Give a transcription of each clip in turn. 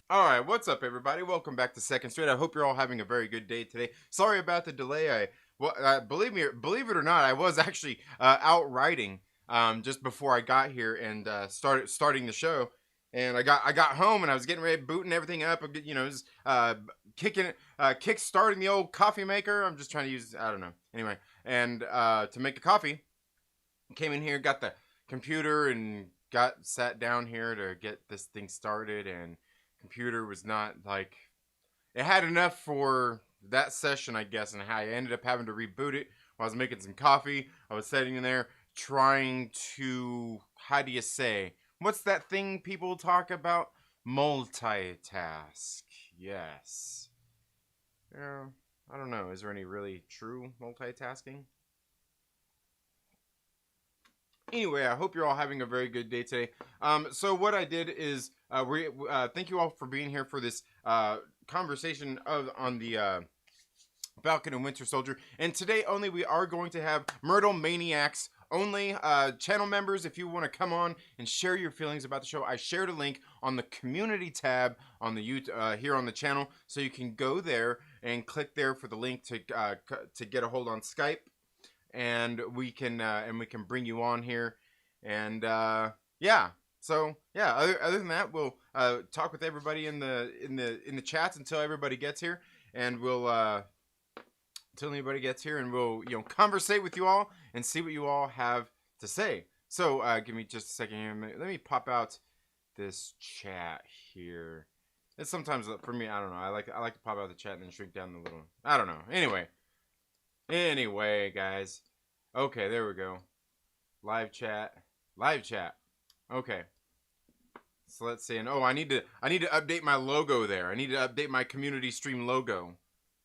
All right, what's up, everybody? Welcome back to Second Straight. I hope you're all having a very good day today. Sorry about the delay. Believe it or not, I was actually out riding just before I got here and starting the show. And I got home and I was getting ready, booting everything up. Just kick starting the old coffee maker. I'm just trying to use, I don't know. Anyway, and to make a coffee, came in here, got the computer, and got sat down here to get this thing started. And computer was not like it had enough for that session, I guess, and I ended up having to reboot it while I was making some coffee. I was sitting in there trying to, how do you say, what's that thing people talk about? Multitask. Yes. Yeah, I don't know. Is there any really true multitasking? Anyway, I hope you're all having a very good day today. So what I did is thank you all for being here for this conversation on the Falcon and Winter Soldier. And today only we are going to have Myrtle Maniacs only channel members. If you want to come on and share your feelings about the show, I shared a link on the community tab on the YouTube here on the channel, so you can go there and click there for the link to get a hold on Skype, and we can bring you on here, and yeah. So yeah, other than that, we'll talk with everybody in the chats until everybody gets here, and we'll until anybody gets here, and we'll conversate with you all and see what you all have to say. So give me just a second here. Let me pop out this chat here. It's sometimes for me, I don't know. I like to pop out the chat and then shrink down the little. I don't know. Anyway, guys. Okay, there we go. Live chat. Okay. So let's see. And I need to update my logo there. I need to update my community stream logo.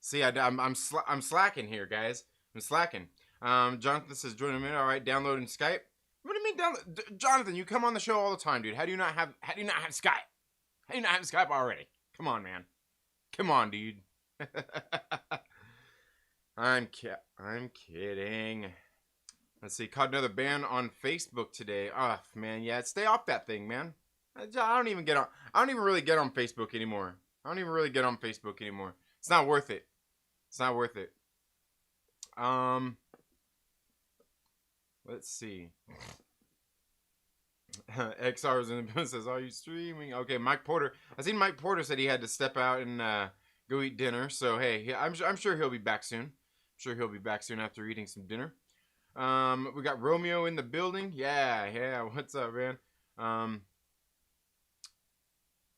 See, I'm slacking here, guys. I'm slacking. Jonathan says join a minute. All right, downloading Skype. What do you mean download? Jonathan, you come on the show all the time, dude. How do you not have Skype? How do you not have Skype already? Come on, man. Come on, dude. I'm kidding. Let's see. Caught another ban on Facebook today. Oh man, yeah. Stay off that thing, man. I don't even really get on Facebook anymore. It's not worth it. Let's see. XR's in the says, "Are you streaming?" Okay, Mike Porter. I seen Mike Porter said he had to step out and go eat dinner. So hey, I'm sure he'll be back soon. After eating some dinner. We got Romeo in the building. Yeah. What's up, man?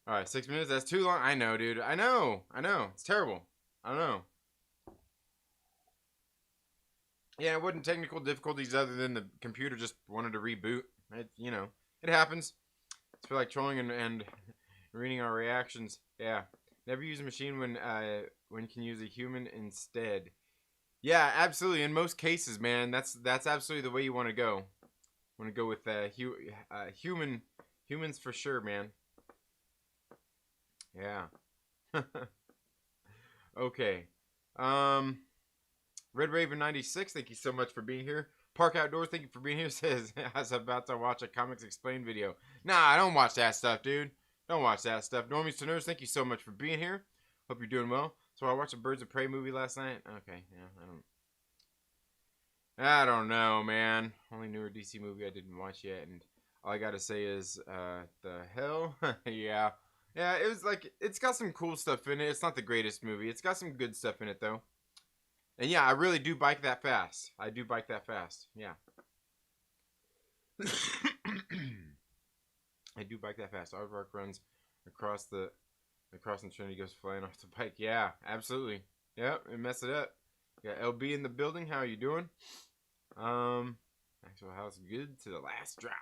All right, 6 minutes. That's too long. I know, dude. I know. It's terrible. I don't know. Yeah, it wasn't technical difficulties other than the computer just wanted to reboot. It happens. I feel like trolling and reading our reactions. Yeah. Never use a machine when you can use a human instead. Yeah, absolutely. In most cases, man, that's absolutely the way you want to go. Want to go with humans for sure, man. Yeah. Okay. Red Raven 96, thank you so much for being here. Park Outdoors, thank you for being here. Says I was about to watch a Comics Explained video. Nah, I don't watch that stuff, dude. Don't watch that stuff. Normies to Nerds, thank you so much for being here. Hope you're doing well. So I watched a Birds of Prey movie last night. Okay, yeah, I don't know, man. Only newer DC movie I didn't watch yet, and all I gotta say is, the hell? Yeah. Yeah, it was like, it's got some cool stuff in it. It's not the greatest movie. It's got some good stuff in it, though. And yeah, I really do bike that fast. Yeah. I do bike that fast. Aardvark runs across the Trinity, goes flying off the bike. Yeah, absolutely. Yep, and mess it up. Got LB in the building. How are you doing? Actual house good to the last drop.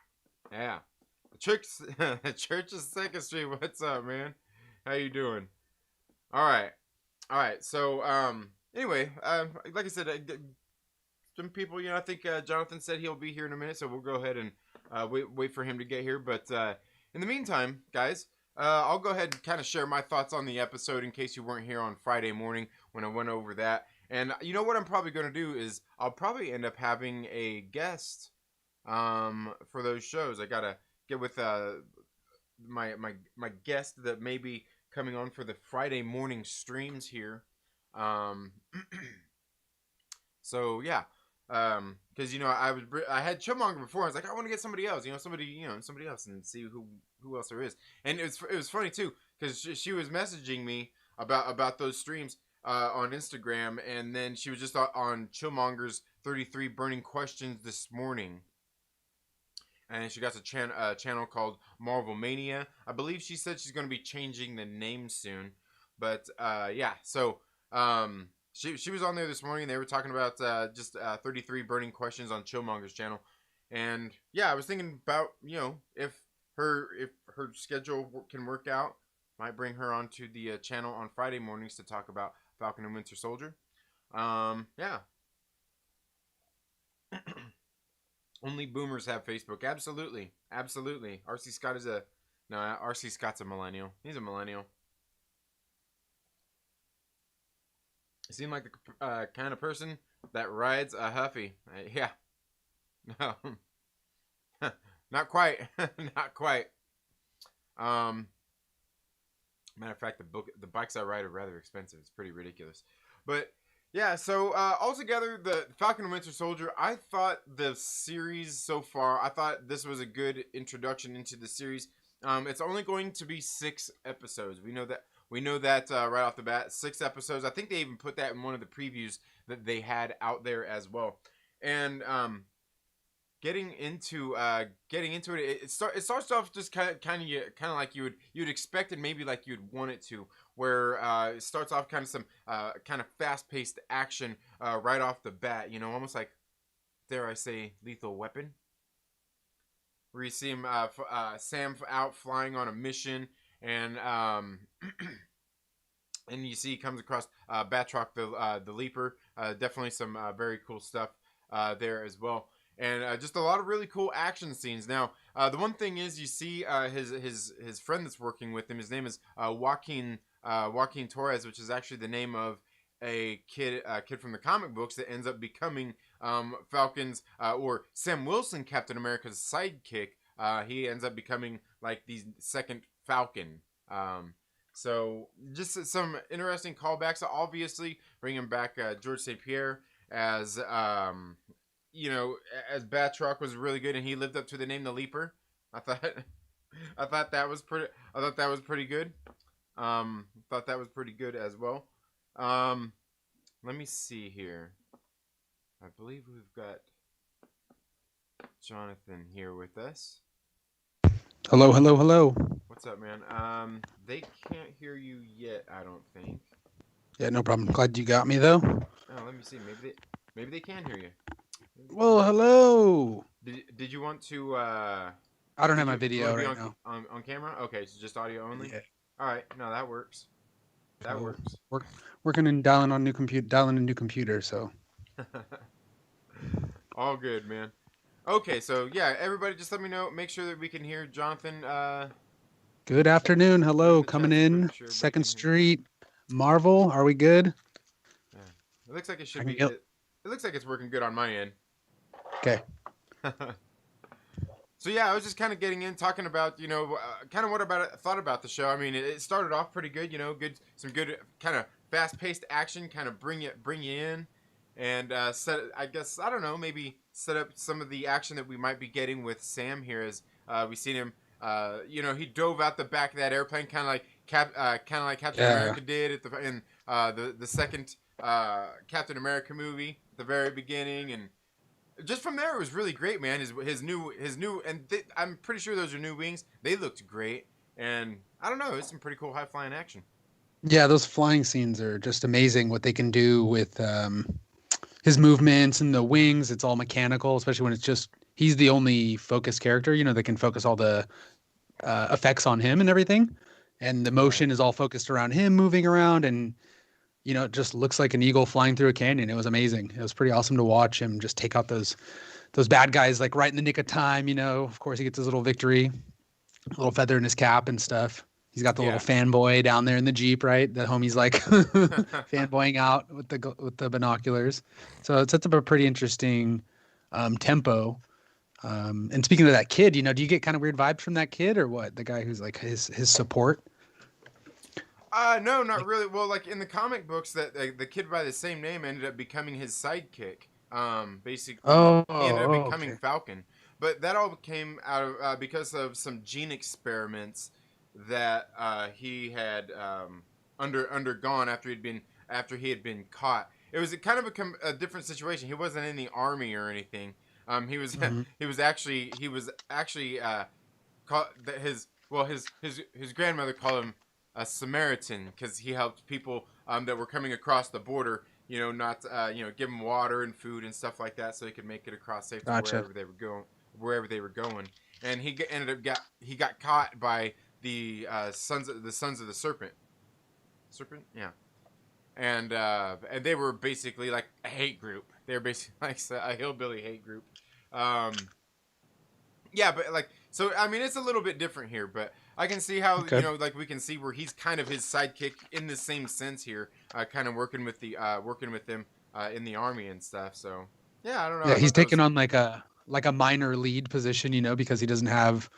Yeah. The church is Second Street. What's up, man? How you doing? All right. So, anyway, like I said, some people, I think Jonathan said he'll be here in a minute, so we'll go ahead and wait for him to get here. But in the meantime, guys, I'll go ahead and kind of share my thoughts on the episode in case you weren't here on Friday morning when I went over that. And you know what I'm probably going to do is I'll probably end up having a guest for those shows. I got to get with my guest that maybe coming on for the Friday morning streams here. Um, so yeah, because I had Chillmonger before. I was like, I want to get somebody else, somebody else, and see who else there is. And it was funny too, because she was messaging me about those streams on Instagram, and then she was just on Chillmonger's 33 burning questions this morning. And she got a channel called Marvel Mania. I believe she said she's going to be changing the name soon. But yeah, so she was on there this morning. They were talking about just 33 burning questions on Chillmonger's channel. And yeah, I was thinking about, if her schedule can work out, might bring her onto the channel on Friday mornings to talk about Falcon and Winter Soldier. Yeah. Only boomers have Facebook. Absolutely. RC Scott is RC Scott's a millennial. He's a millennial. He seemed like the kind of person that rides a Huffy. Yeah. No. Not quite. Not quite. Matter of fact, the bikes I ride are rather expensive. It's pretty ridiculous. But yeah, so altogether, the Falcon and Winter Soldier, I thought the series so far, I thought this was a good introduction into the series. It's only going to be 6 episodes. We know that right off the bat, 6 episodes. I think they even put that in one of the previews that they had out there as well. And getting into it, it starts off just kind of like you'd expect it, maybe like you'd want it to, where it starts off kind of some kind of fast-paced action right off the bat, almost like, dare I say, Lethal Weapon, where you see him Sam out flying on a mission, and and you see he comes across Batroc the Leaper. Definitely some very cool stuff there as well. And just a lot of really cool action scenes. Now, the one thing is, you see his friend that's working with him. His name is Joaquin Torres, which is actually the name of a kid from the comic books that ends up becoming Falcon's or Sam Wilson, Captain America's sidekick. He ends up becoming like the second Falcon. So just some interesting callbacks. Obviously, bringing back George St. Pierre as as Batroc was really good, and he lived up to the name, the Leaper. I thought that was pretty. I thought that was pretty good. Thought that was pretty good as well. Let me see here. I believe we've got Jonathan here with us. Hello. What's up, man? They can't hear you yet, I don't think. Yeah, no problem. Glad you got me though. Oh, let me see. Maybe they can hear you. Well, hello. Did you want to? I don't have my video right now. On camera? Okay, so just audio only. Yeah. All right. No, that works. That works. Working and dialing a new computer. So. All good, man. Okay, so yeah, everybody, just let me know. Make sure that we can hear Jonathan. Good afternoon. Hello, coming in. Sure 2nd Street. Marvel. Are we good? Yeah. It looks like it should be. It looks like it's working good on my end. Okay. So yeah, I was just kind of getting in, talking about kind of what thought about the show. I mean, it started off pretty good, some good kind of fast-paced action, kind of bring you in, and maybe set up some of the action that we might be getting with Sam here, as we seen him. He dove out the back of that airplane, kind of like Captain America did in the second Captain America movie at the very beginning, and just from there, it was really great, man. His new, and I'm pretty sure those are new wings. They looked great, and I don't know, it's some pretty cool high flying action. Yeah, those flying scenes are just amazing. What they can do with his movements and the wings, it's all mechanical, especially when it's just he's the only focused character. They can focus all the effects on him and everything, and the motion is all focused around him moving around, and it just looks like an eagle flying through a canyon. It was amazing. It was pretty awesome to watch him just take out those bad guys like right in the nick of time. Of course, he gets his little victory, a little feather in his cap and stuff. He's got the little fanboy down there in the Jeep, right? The homie's like fanboying out with the binoculars. So it sets up a pretty interesting tempo. And speaking of that kid, do you get kind of weird vibes from that kid or what? The guy who's like his support? No, not Like, really. Well, like in the comic books, that the kid by the same name ended up becoming his sidekick. Basically, he ended up becoming okay. Falcon. But that all came out of because of some gene experiments that he had undergone after he had been caught. It was a kind of a different situation. He wasn't in the army or anything. He was Hmm. he was actually call his grandmother called him a Samaritan because he helped people that were coming across the border. Not give them water and food and stuff like that, so they could make it across safe to Gotcha. wherever they were going. And he got caught by the sons of the serpent, yeah. And they were basically like a hate group. They were basically like a hillbilly hate group. Um, yeah, but like, so I mean, it's a little bit different here, but I can see how Okay. like we can see where he's kind of his sidekick in the same sense here, kind of working with him in the army and stuff. So yeah, I don't know. Yeah, I he's thought that was taken on like a minor lead position, because he doesn't have.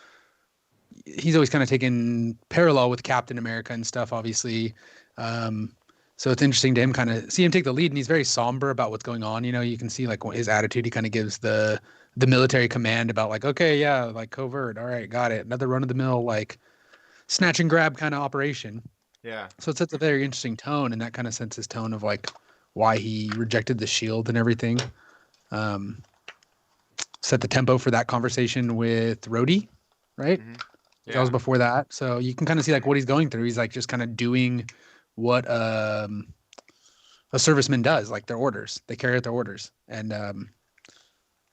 He's always kind of taken parallel with Captain America and stuff, obviously. Um, so it's interesting to him kind of see him take the lead, and he's very somber about what's going on. You can see like his attitude. He kind of gives the military command about like, okay, yeah, like covert. All right, got it. Another run of the mill like snatch and grab kind of operation. yeah. So it sets a very interesting tone, and that kind of sets his tone of like why he rejected the shield and everything. Um, Set the tempo for that conversation with Rhodey, right? Hmm. That was Yeah. before that. So you can kind of see like what he's going through. He's like just kind of doing what a serviceman does, like their orders. They carry out their orders. And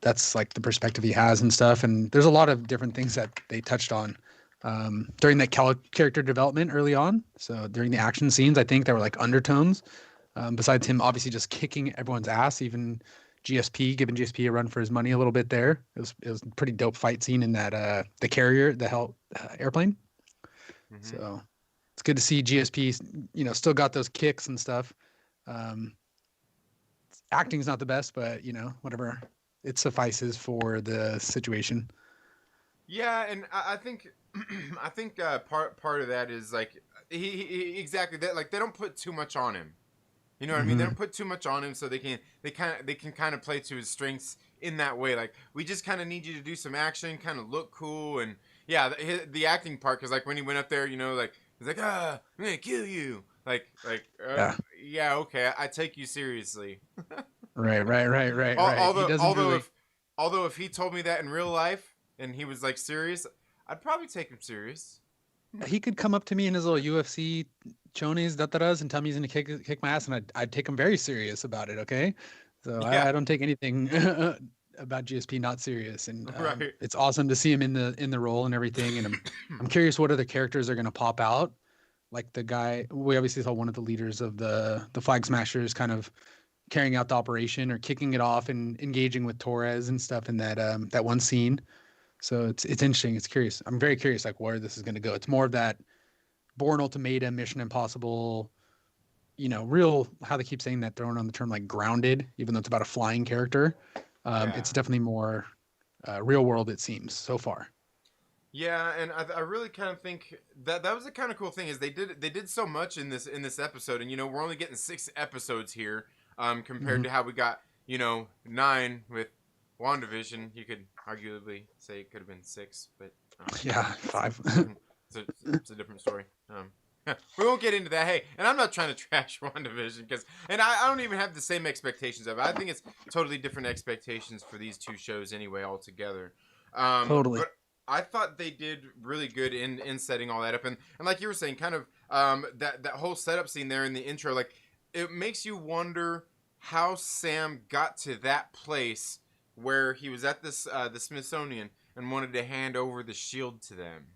that's like the perspective he has and stuff. And there's a lot of different things that they touched on during that character development early on. So during the action scenes, I think there were like undertones. Besides him obviously just kicking everyone's ass, even GSP, giving GSP a run for his money a little bit there. It was a pretty dope fight scene in that the carrier, the hell airplane. Hmm. So it's good to see GSP, still got those kicks and stuff. Um, Acting's not the best, but whatever, it suffices for the situation. Yeah, and I think I think part of that is like he exactly that, like they don't put too much on him. You know what I mean? They Hmm. don't put too much on him, so they can kind of play to his strengths in that way. Like we just kind of need you to do some action, kind of look cool, and yeah, the acting part. Because like when he went up there, like he's like, I'm gonna kill you. Yeah. Yeah, okay, I take you seriously. Right. Right. Right. Right. Al- Right. He although doesn't although really. if although if he told me that in real life and he was like serious, I'd probably take him serious. He could come up to me in his little UFC chonies da and tell me he's gonna kick my ass, and I'd take him very serious about it. Okay, so Yeah, I don't take anything about GSP not serious, and right. it's awesome to see him in the role and everything. And I'm curious what other characters are gonna pop out. Like the guy we obviously saw one of the leaders of the Flag Smashers kind of carrying out the operation or kicking it off and engaging with Torres and stuff in that one scene. So it's interesting. It's curious. I'm very curious, like where this is going to go. It's more of that Born Ultimatum, Mission Impossible. Real how they keep saying that, throwing on the term like grounded, even though it's about a flying character. Yeah. It's definitely more real world. It seems so far. Yeah, and I really kind of think that was a kind of cool thing is they did so much in this episode, and we're only getting 6 episodes here, compared Hmm. to how we got 9 with WandaVision. You could arguably say it could have been 6, but Yeah, it's, 5. it's a different story. We won't get into that. Hey, and I'm not trying to trash WandaVision and I don't even have the same expectations of it. I think it's totally different expectations for these two shows anyway altogether. Totally. But I thought they did really good in setting all that up, and like you were saying, kind of that whole setup scene there in the intro, like it makes you wonder how Sam got to that place where he was at the Smithsonian and wanted to hand over the shield to them,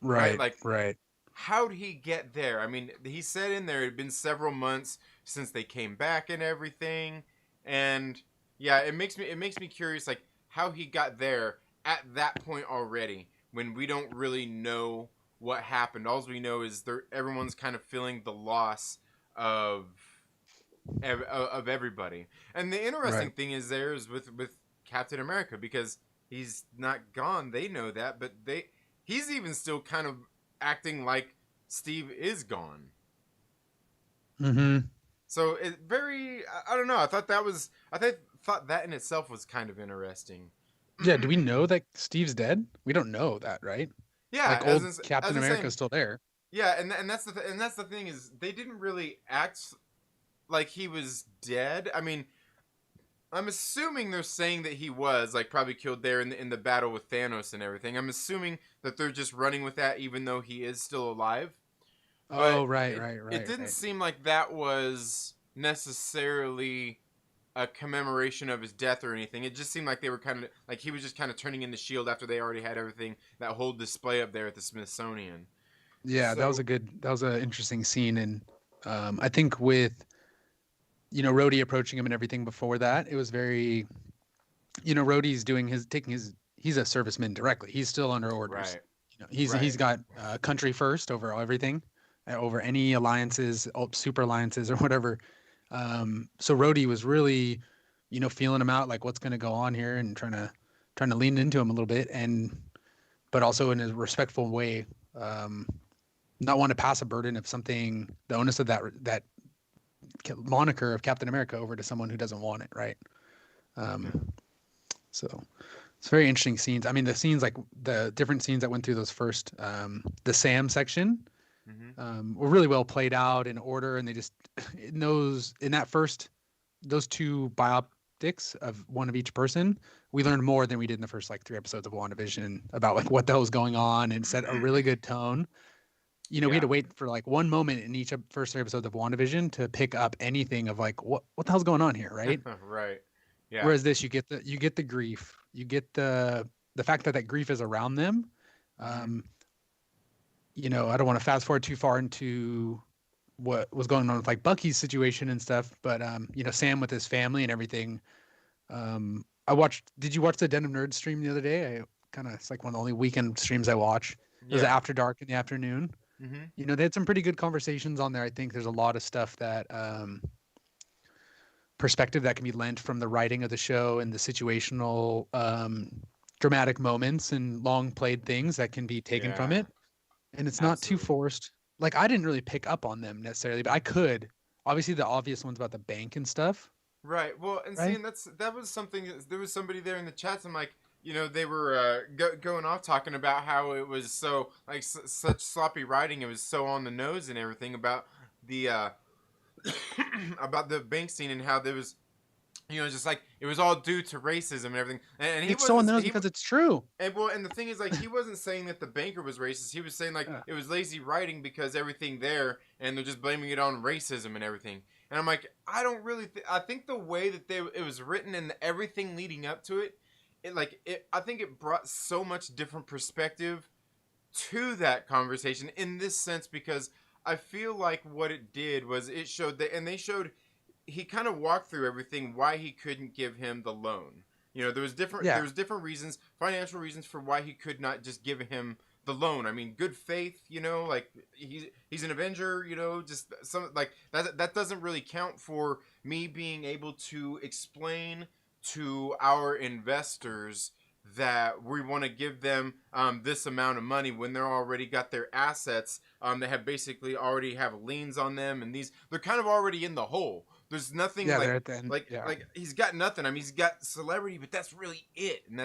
right? Right. Like Right. how'd he get there? I mean, he said in there it had been several months since they came back and everything, and yeah, it makes me curious, like how he got there at that point already when we don't really know what happened. All we know is everyone's kind of feeling the loss of of everybody. And the interesting Right. thing is there is with Captain America because he's not gone. They know that, but he's even still kind of acting like Steve is gone. Mm-hmm. So it very, I don't know. Thought that in itself was kind of interesting. Yeah, do we know that Steve's dead? We don't know that, right? Yeah, Like old as Captain in saying, America's still there. yeah, and that's the thing is they didn't really act like he was dead. I mean, I'm assuming they're saying that he was like probably killed there in the battle with Thanos and everything. I'm assuming that they're just running with that, even though he is still alive. But Oh, right, it right, it right, didn't right. seem like that was necessarily a commemoration of his death or anything. It just seemed like they were kind of like he was just kind of turning in the shield after they already had everything, that whole display up there at the Smithsonian. Yeah, So that was an interesting scene, and I think with Rhodey approaching him and everything before that, it was very Rhodey's doing his taking his he's a serviceman directly. He's still under orders. right, He's right, got country first over everything, over any alliances, super alliances or whatever. So Rhodey was really, feeling him out, like what's going to go on here, and trying to lean into him a little bit, and but also in a respectful way. Um, Not want to pass a burden of something, the onus of that moniker of Captain America over to someone who doesn't want it, right? yeah, Um, so it's very interesting scenes. I mean, the scenes, like the different scenes that went through those first, the Sam section, mm-hmm. were really well played out in order, and they just in that first those two biopics of one of each person, we learned more than we did in the first like 3 episodes of WandaVision about like what the hell was going on, and set a really good tone. We had Yeah, to wait for like one moment in each first 3 episodes of WandaVision to pick up anything of like what the hell's going on here, right? right, yeah, Whereas this, you get the grief, you get the fact that that grief is around them. mm-hmm. Um, I don't want to fast forward too far into what was going on with like Bucky's situation and stuff, but Sam with his family and everything. I watched. Did you watch the Den of Nerds stream the other day? It's like one of the only weekend streams I watch. It was Yeah, after dark in the afternoon. mm-hmm. They had some pretty good conversations on there. I think there's a lot of stuff that perspective that can be lent from the writing of the show and the situational dramatic moments and long played things that can be taken from Yeah, it. And it's not too absolutely. forced. Like I didn't really pick up on them necessarily, but I could. Obviously the obvious ones about the bank and stuff, Right. Well, and right? seeing that was something. There was somebody there in the chats, and like they were going off talking about how it was so like such sloppy writing. It was so on the nose and everything about the about the bank scene and how there was just like it was all due to racism and everything. And he It's so on the wasn't nose because it's true. and the thing is like he wasn't saying that the banker was racist. He was saying like Yeah. it was lazy writing because everything there, and they're just blaming it on racism and everything. And I'm like, I don't really. I think the way that it was written and everything leading up to it, I think it brought so much different perspective to that conversation in this sense because I feel like what it did was it showed that, and they showed he kind of walked through everything why he couldn't give him the loan. There Yeah. was different reasons, financial reasons for why he could not just give him the loan. I mean, good faith, like he's an Avenger, just some like that doesn't really count for me being able to explain to our investors that we want to give them this amount of money when they're already got their assets. They have basically already have liens on them, and they're kind of already in the hole. There's nothing Yeah, they're at the end. like Yeah. like he's got nothing. I mean, he's got celebrity, but that's really it, and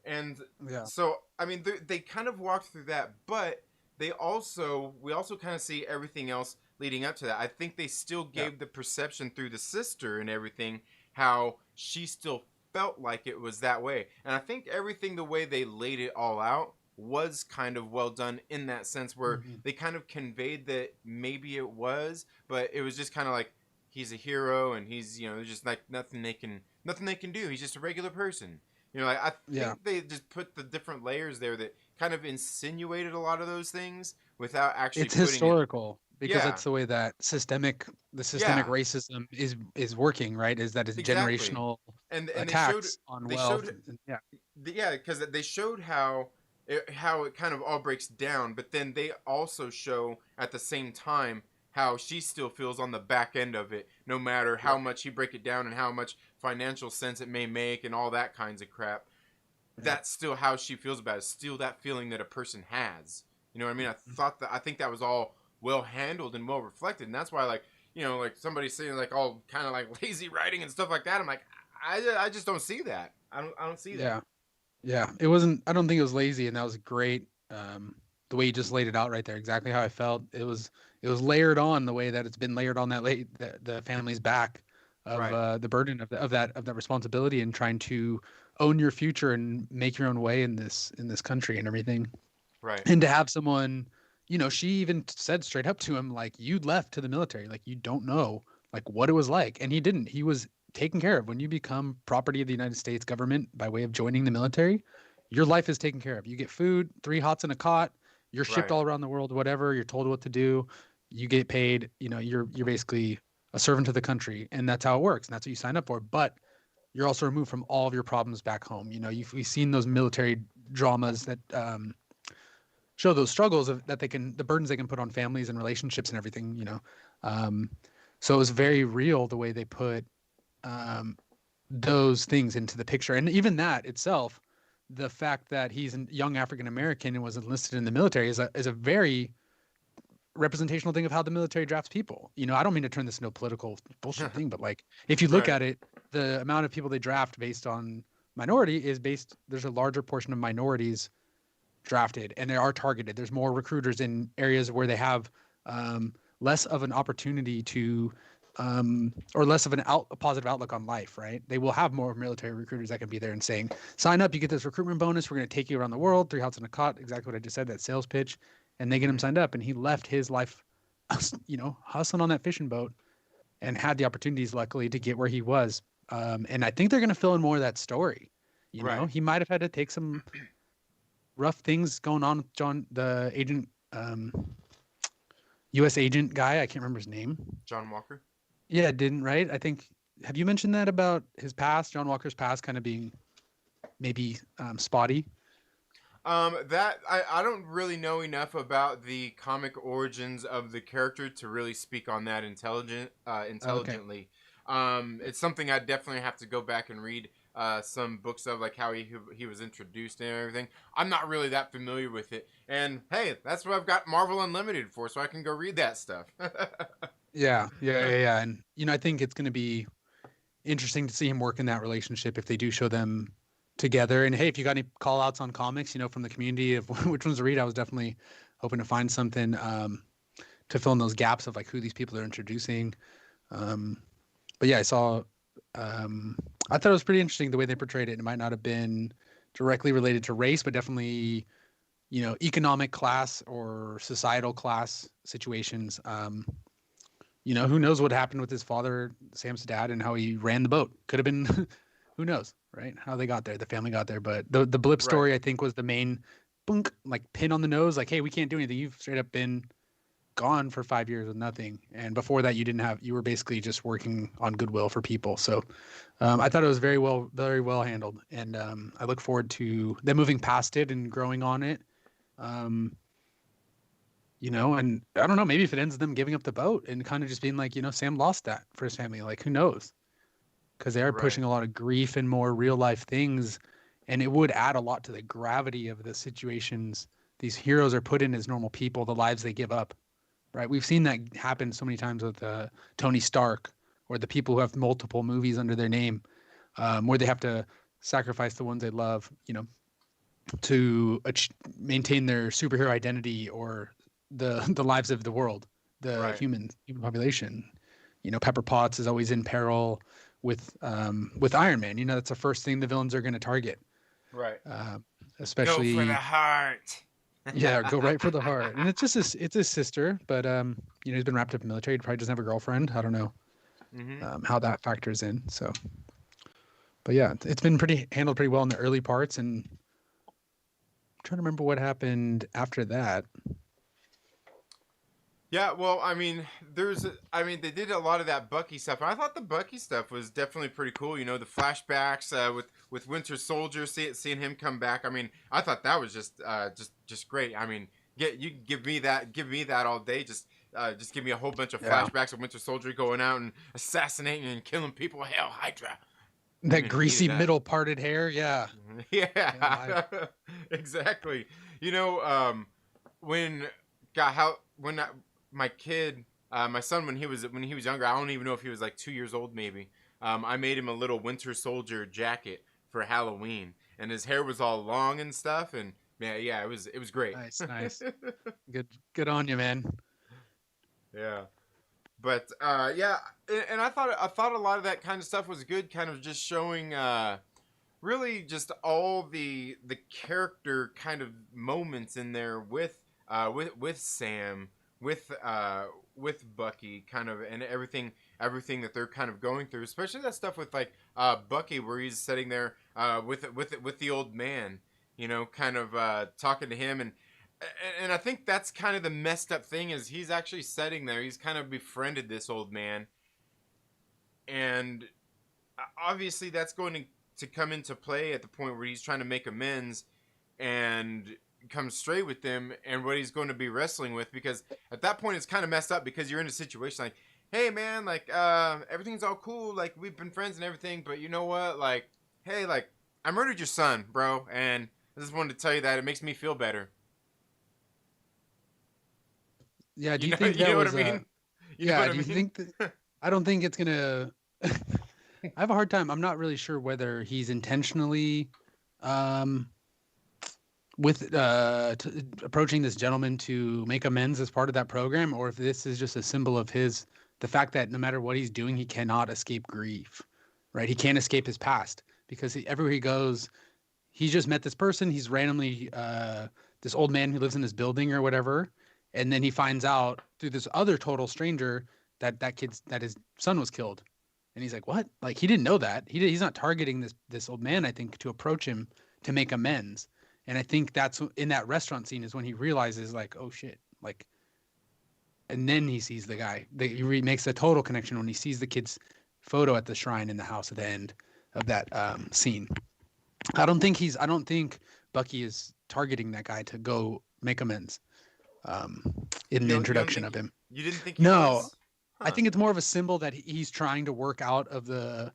and Yeah. so I mean, they kind of walked through that, but we also kind of see everything else leading up to that. I think they still Yeah. gave the perception through the sister and everything how she still felt like it was that way, and I think everything the way they laid it all out was kind of well done in that sense where Mhm. they kind of conveyed that maybe it was, but it was just kind of like he's a hero and he's there's just like nothing they can do. He's just a regular person. Like I Yeah. think they just put the different layers there that kind of insinuated a lot of those things without actually It's putting it. historical because Yeah, that's the way that the systemic yeah, racism is working, right? Is that it's exactly. generational And attacks on they wealth. showed Yeah. yeah, because they showed how it kind of all breaks down, but then they also show at the same time how she still feels on the back end of it, no matter how Right. much you break it down and how much financial sense it may make and all that kinds of crap. Yeah. That's still how she feels about it. Still that feeling that a person has. You know what I mean? Mhm. I think that was all well handled and well reflected, and that's why, like, you know, like somebody's saying like all kind of like lazy writing and stuff like that. I'm like, I just don't see that. I don't see that. Yeah. Yeah. It wasn't, I don't think it was lazy, and that was great. The way you just laid it out right there, exactly how I felt. It was layered on the way that it's been layered on that the family's back of Right. the burden of that responsibility and trying to own your future and make your own way in this country and everything. Right. And to have someone, she even said straight up to him, like, you left to the military, like, you don't know like what it was like. And he didn't. He was taken care of. When you become property of the United States government by way of joining the military, your life is taken care of. You get food, 3 hots in a cot, you're shipped Right. all around the world, whatever, you're told what to do, you get paid, you're basically a servant to the country, and that's how it works, and that's what you sign up for. But you're also removed from all of your problems back home. We've seen those military dramas that show those struggles the burdens they can put on families and relationships and everything. So it was very real the way they put those things into the picture. And even that itself, the fact that he's a young African American and was enlisted in the military is a very representational thing of how the military drafts people. I don't mean to turn this into a political bullshit thing, but like, if you look Right. at it, the amount of people they draft based on minority there's a larger portion of minorities drafted, and they are targeted. There's more recruiters in areas where they have less of an opportunity to or less of a positive outlook on life, right? They will have more military recruiters that can be there and saying, sign up, you get this recruitment bonus, we're going to take you around the world, 3 hots in a cot, exactly what I just said, that sales pitch. And they get him signed up, and he left his life, hustling on that fishing boat, and had the opportunities, luckily, to get where he was. And I think they're going to fill in more of that story. Right. He might have had to take some rough things going on with John, the agent, U.S. agent guy. I can't remember his name. John Walker. Yeah, didn't, right? I think, have you mentioned that about his past, John Walker's past, kind of being maybe spotty? That I don't really know enough about the comic origins of the character to really speak on that Okay. intelligently. It's something I definitely have to go back and read some books of, like how he was introduced and everything. I'm not really that familiar with it, and hey, that's what I've got Marvel Unlimited for, so I can go read that stuff. Yeah. And I think it's going to be interesting to see him work in that relationship if they do show them together. And hey, if you got any call outs on comics, from the community of which ones to read, I was definitely hoping to find something to fill in those gaps of like who these people are introducing. But yeah, I thought it was pretty interesting the way they portrayed it. It might not have been directly related to race, but definitely, economic class or societal class situations. Who knows what happened with his father, Sam's dad, and how he ran the boat. Could have been, who knows, right? How they got there, the family got there. But the blip Right. story, I think, was the main bunk, like pin on the nose. Like, hey, we can't do anything. You've straight up been gone for 5 years with nothing. And before that, you were basically just working on goodwill for people. So I thought it was very well handled. And I look forward to them moving past it and growing on it. And I don't know, maybe if it ends with them giving up the boat and kind of just being like, Sam lost that for his family. Like, who knows? Because they are Right. pushing a lot of grief and more real life things. And it would add a lot to the gravity of the situations these heroes are put in as normal people, the lives they give up, right? We've seen that happen so many times with Tony Stark or the people who have multiple movies under their name, where they have to sacrifice the ones they love, to maintain their superhero identity or the lives of the world, the Right. human population. Pepper Potts is always in peril with Iron Man. That's the first thing the villains are going to target. Right. Especially Go for the heart. yeah, go right for the heart. And it's his sister, but he's been wrapped up in the military. He probably doesn't have a girlfriend. I don't know how that factors in. So, but yeah, it's been handled pretty well in the early parts, and I'm trying to remember what happened after that. Yeah, well, I mean, they did a lot of that Bucky stuff. And I thought the Bucky stuff was definitely pretty cool. The flashbacks with Winter Soldier, seeing him come back. I mean, I thought that was just great. I mean, give me that all day. Just give me a whole bunch of Yeah. flashbacks of Winter Soldier going out and assassinating and killing people. Hell, Hydra. That greasy middle parted hair, yeah. Yeah, exactly. When God, how when my kid, my son, when he was younger, I don't even know if he was like 2 years old, maybe. I made him a little Winter Soldier jacket for Halloween, and his hair was all long and stuff, and yeah, it was great. Nice, nice. Good on you, man. Yeah. But yeah, and I thought a lot of that kind of stuff was good, kind of just showing really just all the character kind of moments in there with Sam, with Bucky, kind of, and everything that they're kind of going through, especially that stuff with like Bucky, where he's sitting there with the old man, kind of talking to him, and I think that's kind of the messed up thing is he's actually sitting there. He's kind of befriended this old man, and obviously that's going to come into play at the point where he's trying to make amends and come straight with them and what he's going to be wrestling with, because at that point it's kind of messed up because you're in a situation like, hey man, like everything's all cool, like we've been friends and everything, but you know what, like, hey, like I murdered your son, bro, and I just wanted to tell you that it makes me feel better. Yeah, do You you know, think you that know what I was mean? You know yeah, what I do you mean? think that I don't think it's gonna I have a hard time. I'm not really sure whether he's intentionally um with approaching this gentleman to make amends as part of that program, or if this is just a symbol of the fact that no matter what he's doing, he cannot escape grief, right? He can't escape his past because everywhere he goes, he's just met this person. He's randomly this old man who lives in his building or whatever, and then he finds out through this other total stranger that his son was killed, and he's like, "What?" Like he didn't know that. He's not targeting this old man. I think to approach him to make amends, and I think that's in that restaurant scene is when he realizes like, "Oh shit!" Like, and then he sees the guy. He makes a total connection when he sees the kid's photo at the shrine in the house at the end of that scene. I don't think Bucky is targeting that guy to go make amends um, in the You don't introduction think of him. you didn't think he No, was? I Huh. think it's more of a symbol that he's trying to work out of the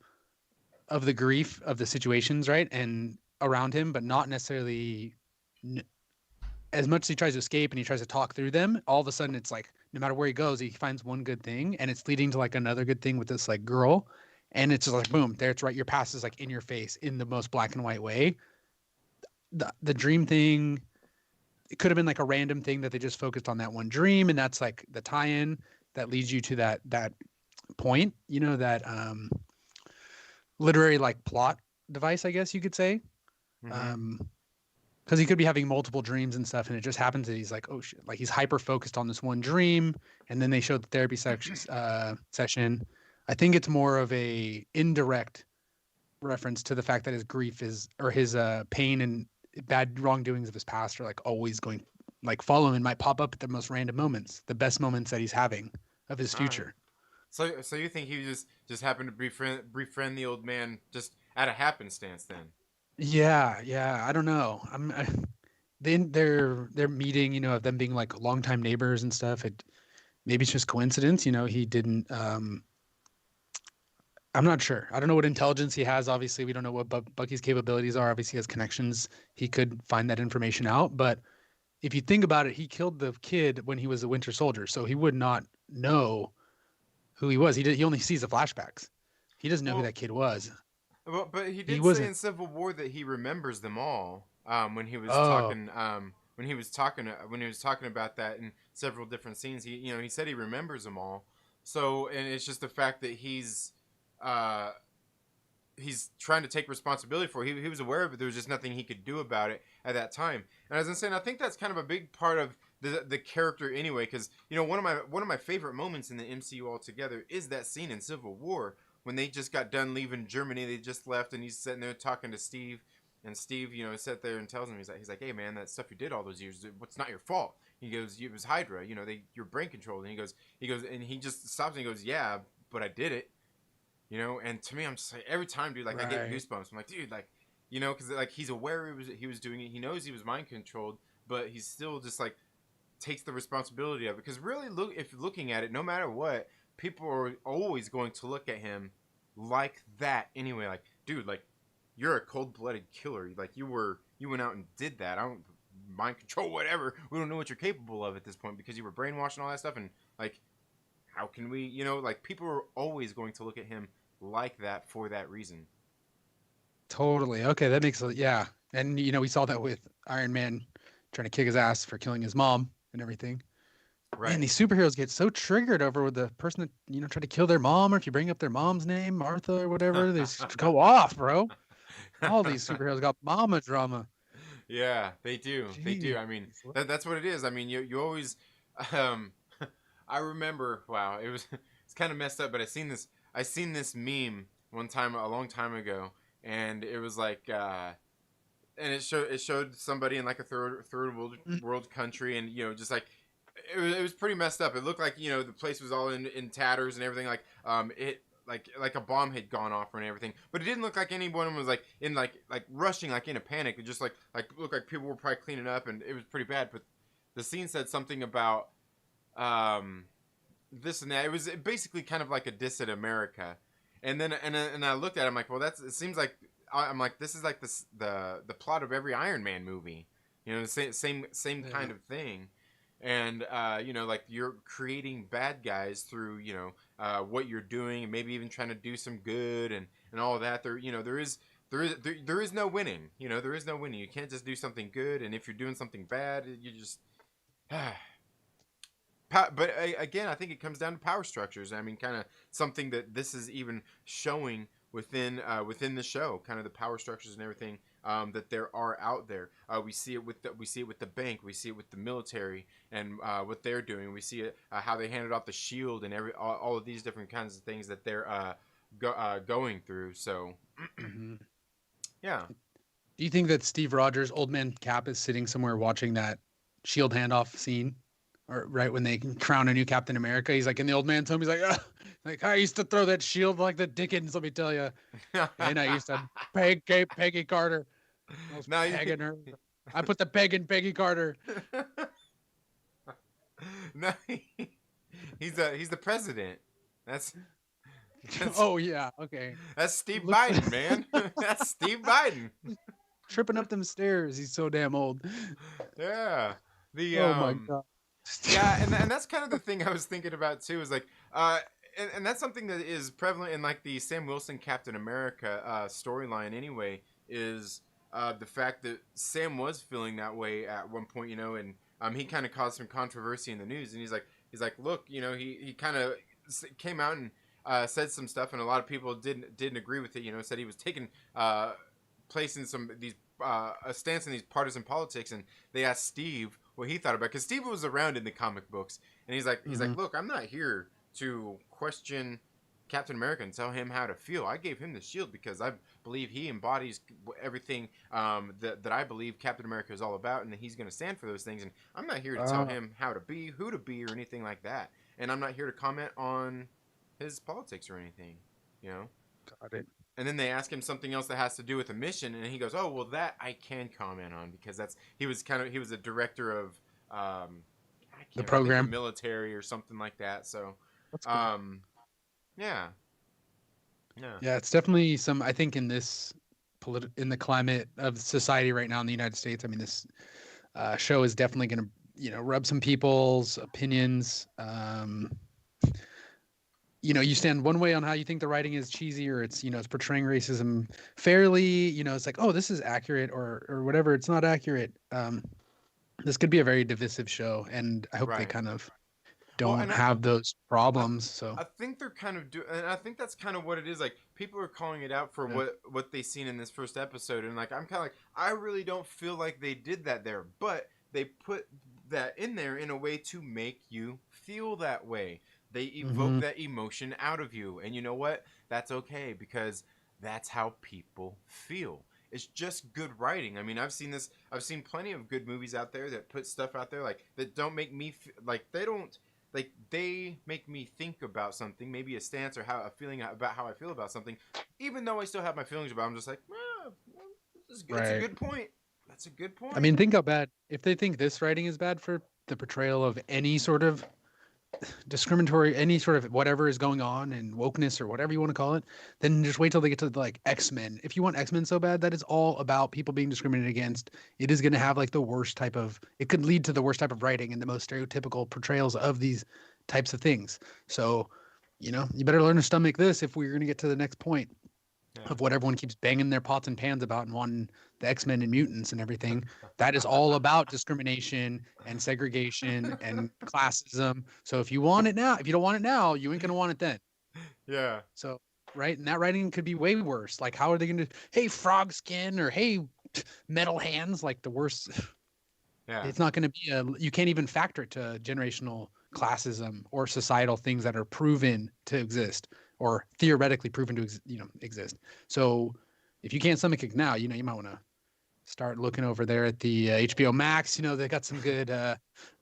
grief of the situations, right, and around him, but not necessarily as much as he tries to escape and he tries to talk through them. All of a sudden, it's like no matter where he goes, he finds one good thing, and it's leading to like another good thing with this like girl, and it's just like boom, there it's right. Your past is like in your face in the most black and white way. The dream thing, it could have been like a random thing that they just focused on that one dream, and that's like the tie-in that leads you to that point, that literary like plot device, I guess you could say. Mm-hmm. um because he could be having multiple dreams and stuff, and it just happens that he's like, oh shit, like he's hyper focused on this one dream, and then they showed the therapy session. I think it's more of a indirect reference to the fact that his grief is, or his pain and bad wrongdoings of his past are like always going, like follow him and might pop up at the most random moments, the best moments that he's having of his All right. future. So you think he just happened to befriend the old man just out of happenstance then? Yeah, yeah. I don't know. Then their meeting, of them being like longtime neighbors and stuff. Maybe it's just coincidence. He didn't. I'm not sure. I don't know what intelligence he has. Obviously, we don't know what Bucky's capabilities are. Obviously, he has connections. He could find that information out. But if you think about it, he killed the kid when he was a Winter Soldier, so he would not know who he was. He only sees the flashbacks. He doesn't know who Well, that kid was. but he He did say wasn't. in Civil War that he remembers them all. When he was Oh, talking, when he was talking about that in several different scenes, he said he remembers them all. So, and it's just the fact that uh, he's trying to take responsibility for it. He was aware of it. There was just nothing he could do about it at that time. And as I'm saying, I think that's kind of a big part of the character anyway, because one of my favorite moments in the MCU altogether is that scene in Civil War when they just got done leaving Germany. They just left, and he's sitting there talking to Steve, and Steve, sat there and tells him, he's like, hey man, that stuff you did all those years, what's not your fault? He goes, it was Hydra. Your brain controlled. And he goes, and he just stops and he goes, yeah, but I did it. And to me, I'm just like, every time, dude, like I get right. goosebumps. I'm like, dude, like, because like he's aware he was doing it. He knows he was mind controlled, but he's still just like takes the responsibility of it. Because really, if looking at it, no matter what, people are always going to look at him like that anyway. Like, dude, like you're a cold blooded killer. Like you went out and did that. I don't mind control, whatever. We don't know what you're capable of at this point because you were brainwashed and all that stuff. And like, how can we, like people are always going to look at him like that for that reason. Totally. Okay, that makes yeah. And we saw that with Iron Man trying to kick his ass for killing his mom and everything. Man, Right. these superheroes get so triggered over with the person that tried to kill their mom, or if you bring up their mom's name, Martha or whatever, they just go off, bro. All these superheroes got mama drama. Yeah, they do. They do. Jeez. I mean, that's what it is. I mean, you always. Um, I remember. Wow, it's kind of messed up, but I seen this meme one time a long time ago, and it was like, and it showed somebody in like a third world country, and just like it was pretty messed up. It looked like the place was all in tatters and everything. Like it like a bomb had gone off and everything, but it didn't look like anyone was like in like rushing like in a panic. It just like looked like people were probably cleaning up, and it was pretty bad. But the scene said something about this and that. It was basically kind of like a diss at America, and then and I looked at it, I'm like, well, it seems like I'm like this is like the plot of every Iron Man movie, the same kind of thing. And like you're creating bad guys through what you're doing, and maybe even trying to do some good and all of that. There is no winning. There is no winning. You can't just do something good, and if you're doing something bad, you just but again, I think it comes down to power structures. I mean, kind of something that this is even showing within the show, kind of the power structures and everything that there are out there. We see it with the bank, we see it with the military and what they're doing. We see it how they handed off the shield and all of these different kinds of things that they're going through. So, yeah. Do you think that Steve Rogers, Old Man Cap, is sitting somewhere watching that shield handoff scene? Or right when they crown a new Captain America, he's like in the old man's home. He's like, like I used to throw that shield like the Dickens. Let me tell you, and I used to peg Peggy Carter. I was pegging her. I put the peg in Peggy Carter. No, he's the president. That's oh yeah, okay. That's Steve Biden, man. That's Steve Biden. Tripping up them stairs. He's so damn old. Yeah. Oh my god. Yeah, and that's kind of the thing I was thinking about too. Is like, and that's something that is prevalent in like the Sam Wilson Captain America storyline. Anyway, is the fact that Sam was feeling that way at one point, and he kind of caused some controversy in the news. And he's like, look, he kind of came out and said some stuff, and a lot of people didn't agree with it. Said he was taking place in some these a stance in these partisan politics, and they asked Steve what he thought about it, because Steve was around in the comic books, and he's like, look, I'm not here to question Captain America and tell him how to feel. I gave him the shield because I believe he embodies everything that I believe Captain America is all about, and that he's going to stand for those things. And I'm not here to tell him how to be, who to be, or anything like that. And I'm not here to comment on his politics or anything. Got it. And then they ask him something else that has to do with a mission, and he goes, "Oh, well, that I can comment on because he was a director of the program, the military or something like that." So, that's cool. Yeah. Yeah, it's definitely some. I think in this in the climate of society right now in the United States, I mean, this show is definitely going to rub some people's opinions. You stand one way on how you think the writing is cheesy, or it's it's portraying racism fairly. It's like, oh, this is accurate, or whatever. It's not accurate. This could be a very divisive show, and I hope they kind of don't have those problems. I think they're kind of and I think that's kind of what it is. Like, people are calling it out for what they seen in this first episode, and like I'm kind of like, I really don't feel like they did that there, but they put that in there in a way to make you feel that way. They evoke that emotion out of you, and you know what? That's okay, because that's how people feel. It's just good writing. I mean, I've seen plenty of good movies out there that put stuff out there like that don't make me they make me think about something, maybe a stance or a feeling about how I feel about something, even though I still have my feelings about it. I'm just like, that's a good point. That's a good point. I mean, think how bad if they think this writing is bad for the portrayal of any sort of discriminatory, any sort of whatever is going on and wokeness or whatever you want to call it, then just wait till they get to like X-Men. If you want X-Men so bad, that is all about people being discriminated against. It is going to have like the worst type of, it could lead to the worst type of writing and the most stereotypical portrayals of these types of things. So, you better learn to stomach this if we're going to get to the next point Yeah. of what everyone keeps banging their pots and pans about and wanting the X-Men and mutants and everything. That is all about discrimination and segregation and classism. So if you want it now, if you don't want it now, you ain't gonna want it then. Yeah. So right, and that writing could be way worse. Like, how are they gonna? Hey, frog skin, or hey, metal hands. Like the worst. Yeah. It's not gonna be a. You can't even factor it to generational classism or societal things that are proven to exist or theoretically proven to exist. So if you can't stomach it now, you might want to start looking over there at the HBO Max. They got some good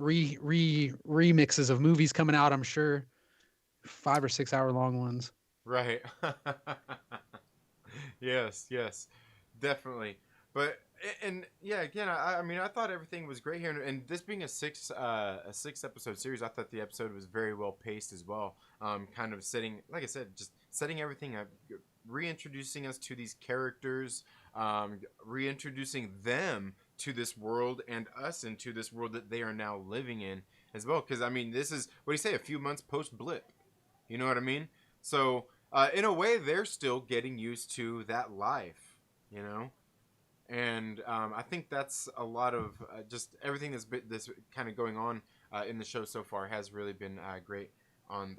remixes of movies coming out, I'm sure. 5 or 6 hour long ones. Right. Yes, yes, definitely. But and yeah, again, I mean, I thought everything was great here, and this being a six episode series, I thought the episode was very well paced as well. Kind of setting, like I said, just setting everything up, reintroducing us to these characters, reintroducing them to this world and us into this world that they are now living in as well. Because I mean, this is what do you say? A few months post blip. You know what I mean? So in a way, they're still getting used to that life. You know. And I think that's a lot of just everything that's kind of going on in the show so far has really been great on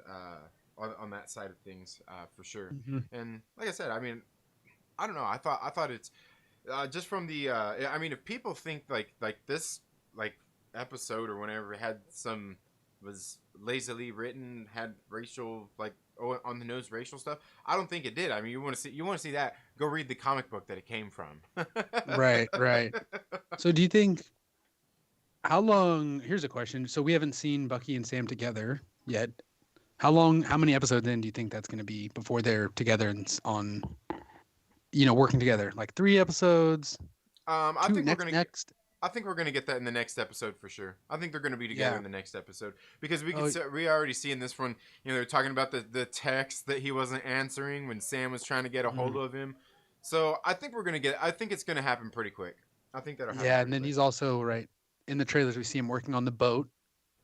on that side of things for sure. Mm-hmm. And like I said, I mean, I don't know. I thought it's just from the. I mean, if people think like this like episode or whenever had some was lazily written, had racial like on the nose racial stuff. I don't think it did. I mean, you want to see that? Go read the comic book that it came from. Right, right. So do you think how long? Here's a question. So we haven't seen Bucky and Sam together yet. How many episodes in do you think that's going to be before they're together and on, working together? Like 3 episodes, I 2 think we're gonna next. I think we're gonna get that in the next episode for sure. I think they're gonna be together Yeah. in the next episode because Oh, we already see in this one, they're talking about the text that he wasn't answering when Sam was trying to get a hold mm. of him. So I think I think it's gonna happen pretty quick. I think that'll happen Yeah, and pretty then quick. he's also right in the trailers. We see him working on the boat,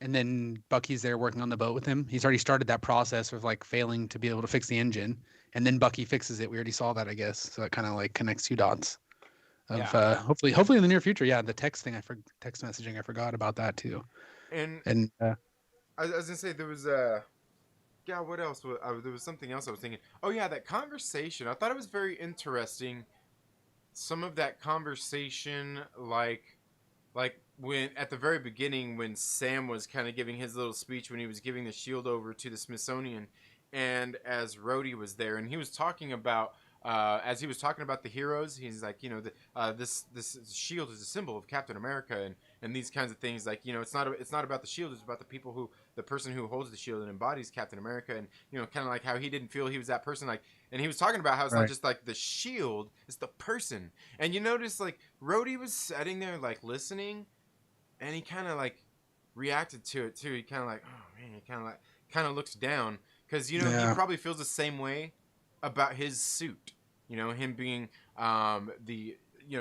and then Bucky's there working on the boat with him. He's already started that process of like failing to be able to fix the engine, and then Bucky fixes it. We already saw that, I guess. So it kind of like connects 2 dots. Of Yeah, hopefully in the near future. Yeah, the text thing. Text messaging. I forgot about that too. and And I was gonna say there was yeah, what else? There was something else I was thinking. Oh yeah, that conversation. I thought it was very interesting. Some of that conversation, like when at the very beginning when Sam was kind of giving his little speech when he was giving the shield over to the Smithsonian, and as Rhodey was there, and he was talking about. As he was talking about the heroes, he's like, this shield is a symbol of Captain America, and these kinds of things. Like, it's not about the shield; it's about the person who holds the shield and embodies Captain America, and kind of like how he didn't feel he was that person. Like, and he was talking about how it's not right, just like the shield; it's the person. And you notice like Rhodey was sitting there like listening, and he kind of like reacted to it too. He kind of like, oh man, he kind of looks down because he yeah, probably feels the same way about his suit. Him being the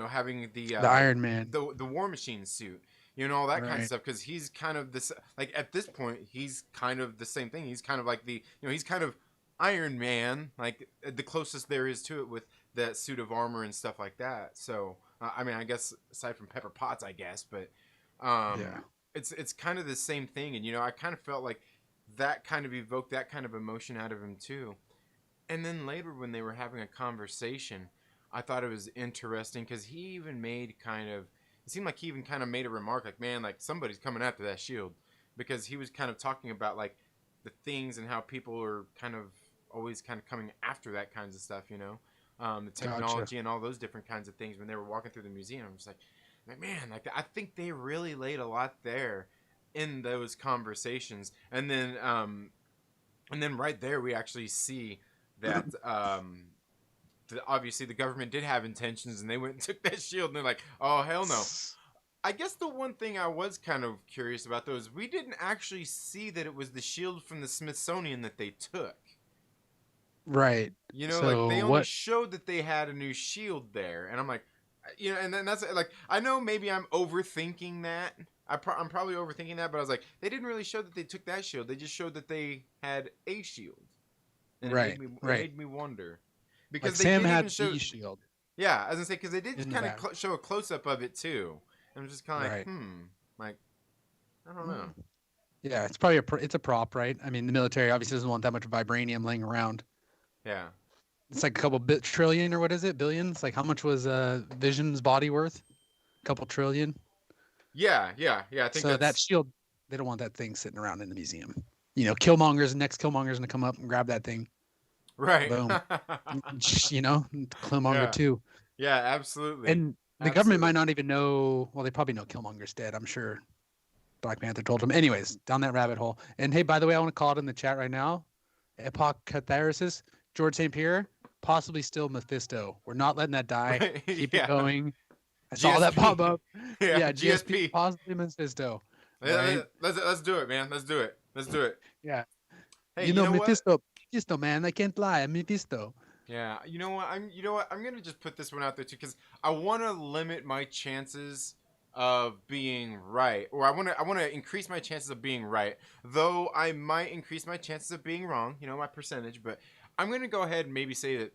having the Iron Man. the War Machine suit. All that kind of Right, stuff because he's kind of this like at this point he's kind of the same thing. He's kind of like he's kind of Iron Man, like the closest there is to it with that suit of armor and stuff like that. So I mean, I guess aside from Pepper Potts, I guess, but yeah, it's kind of the same thing. And I kind of felt like that kind of evoked that kind of emotion out of him too. And then later, when they were having a conversation, I thought it was interesting because he even made kind of. It seemed like he even kind of made a remark like, "Man, like somebody's coming after that shield," because he was kind of talking about like the things and how people are kind of always kind of coming after that kinds of stuff. The gotcha. technology and all those different kinds of things when they were walking through the museum. I'm just like, man, like I think they really laid a lot there in those conversations, and then right there we actually see that obviously the government did have intentions and they went and took that shield and they're like, oh hell no. I guess the one thing I was kind of curious about though is we didn't actually see that it was the shield from the Smithsonian that they took. Right. You know, like So they only what? showed that they had a new shield there, and I'm like, you know, and then that's like I know maybe I'm overthinking that. I'm probably overthinking that, but I was like, they didn't really show that they took that shield. They just showed that they had a shield, and Right. it Right. made me wonder Like because they Sam did even had show. the shield Yeah, I was gonna say because they did in the kind of back. show a close up of it too. And I'm just kind of like, Right. like I don't know. Mm. Yeah, it's probably it's a prop, right? I mean, the military obviously doesn't want that much vibranium laying around. Yeah. It's like a couple trillion or what is it? Billions? Like how much was Vision's body worth? A couple trillion. Yeah, yeah, yeah. I think So that that's shield, they don't want that thing sitting around in the museum. You know, Killmonger's next Killmonger's gonna come up and grab that thing. right. Boom. You know, Killmonger yeah. too. Yeah, absolutely. And the government might Absolutely. not even know. Well, they probably know Killmonger's dead. I'm sure Black Panther told them. Anyways, down that rabbit hole. And hey, by the way, I want to call it in the chat right now. Epoch Catharsis, George St. Pierre, possibly still Mephisto. We're not letting that die. Right. Keep it yeah. going. I saw that pop GSP. up. yeah, Yeah, GSP, GSP. possibly Mephisto. Right? Let's do it, man. Let's do it. Let's do it. Yeah. Hey, You you know, know what? Mephisto, man. I can't lie. I'm Mephisto. Yeah, you know what? I'm gonna just put this one out there too, because I want to limit my chances of being right, or I want to increase my chances of being right. Though I might increase my chances of being wrong, you know, my percentage. But I'm gonna go ahead and maybe say that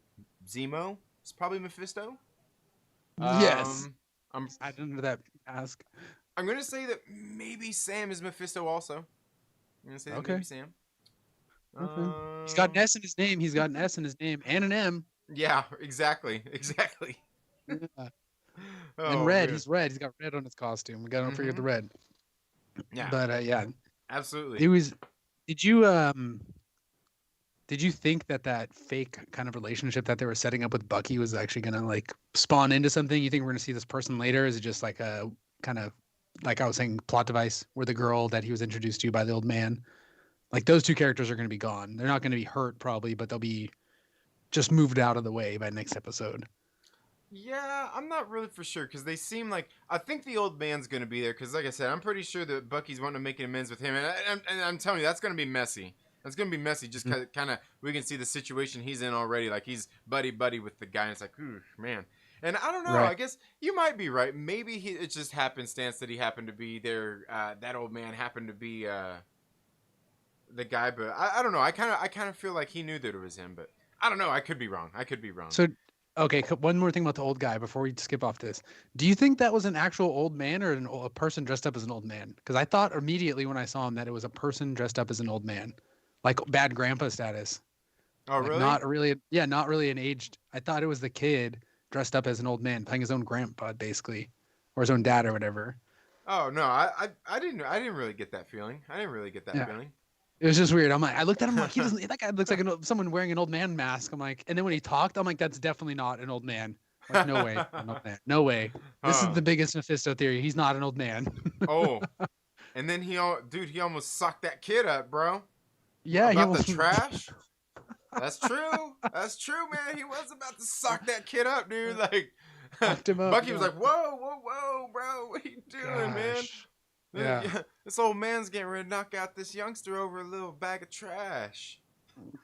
Zemo is probably Mephisto. Yes. I'm I didn't know that ask. I'm gonna say that maybe Sam is Mephisto also. I'm gonna say that Okay. maybe Sam. Okay. He's got an Um, S in his name. He's got an S in his name and an M. yeah, exactly, exactly. Yeah. And Oh red. man. He's red. He's got red on his costume. We gotta don't forget the Mm-hmm. red. Yeah, But yeah, absolutely. it was. Did you did you think that that fake kind of relationship that they were setting up with Bucky was actually gonna like spawn into something? You think we're gonna see this person later? Is it just like a kind of like I was saying plot device where the girl that he was introduced to by the old man, like those two characters are gonna be gone. They're not gonna be hurt probably, but they'll be just moved out of the way by next episode. Yeah, I'm not really for sure because they seem like I think the old man's gonna be there because, like I said, I'm pretty sure that Bucky's wanting to make an amends with him, and I'm telling you that's gonna be messy. That's gonna be messy. Just Mhm. kind of we can see the situation he's in already. Like he's buddy with the guy, and it's like, ooh, man. And I don't know. Right. I guess you might be right. Maybe it's just happenstance that he happened to be there. That old man happened to be the guy, but I don't know. I kind of feel like he knew that it was him, but I don't know. I could be wrong. I could be wrong. So, okay, one more thing about the old guy before we skip off this. Do you think that was an actual old man or a person dressed up as an old man? Because I thought immediately when I saw him that it was a person dressed up as an old man, like bad grandpa status. Oh, Like really? not really, yeah, not really an aged. I thought it was the kid dressed up as an old man playing his own grandpa basically, or his own dad or whatever. Oh no, I didn't really get that feeling. I didn't really get that Yeah. feeling. It was just weird. I'm like, I looked at him like he doesn't. That guy looks like someone wearing an old man mask. I'm like, and then when he talked, I'm like, that's definitely not an old man. Like, no way, an old man. No way. This is huh. the biggest Mephisto theory. He's not an old man. Oh, and then he almost sucked that kid up, bro. Yeah, he About the almost trash. That's true. That's true, man. He was about to suck that kid up, dude. Like fucked him up. Bucky was like, "Whoa, whoa, whoa, bro, what are you doing, man? Gosh. Yeah. This old man's getting ready to knock out this youngster over a little bag of trash."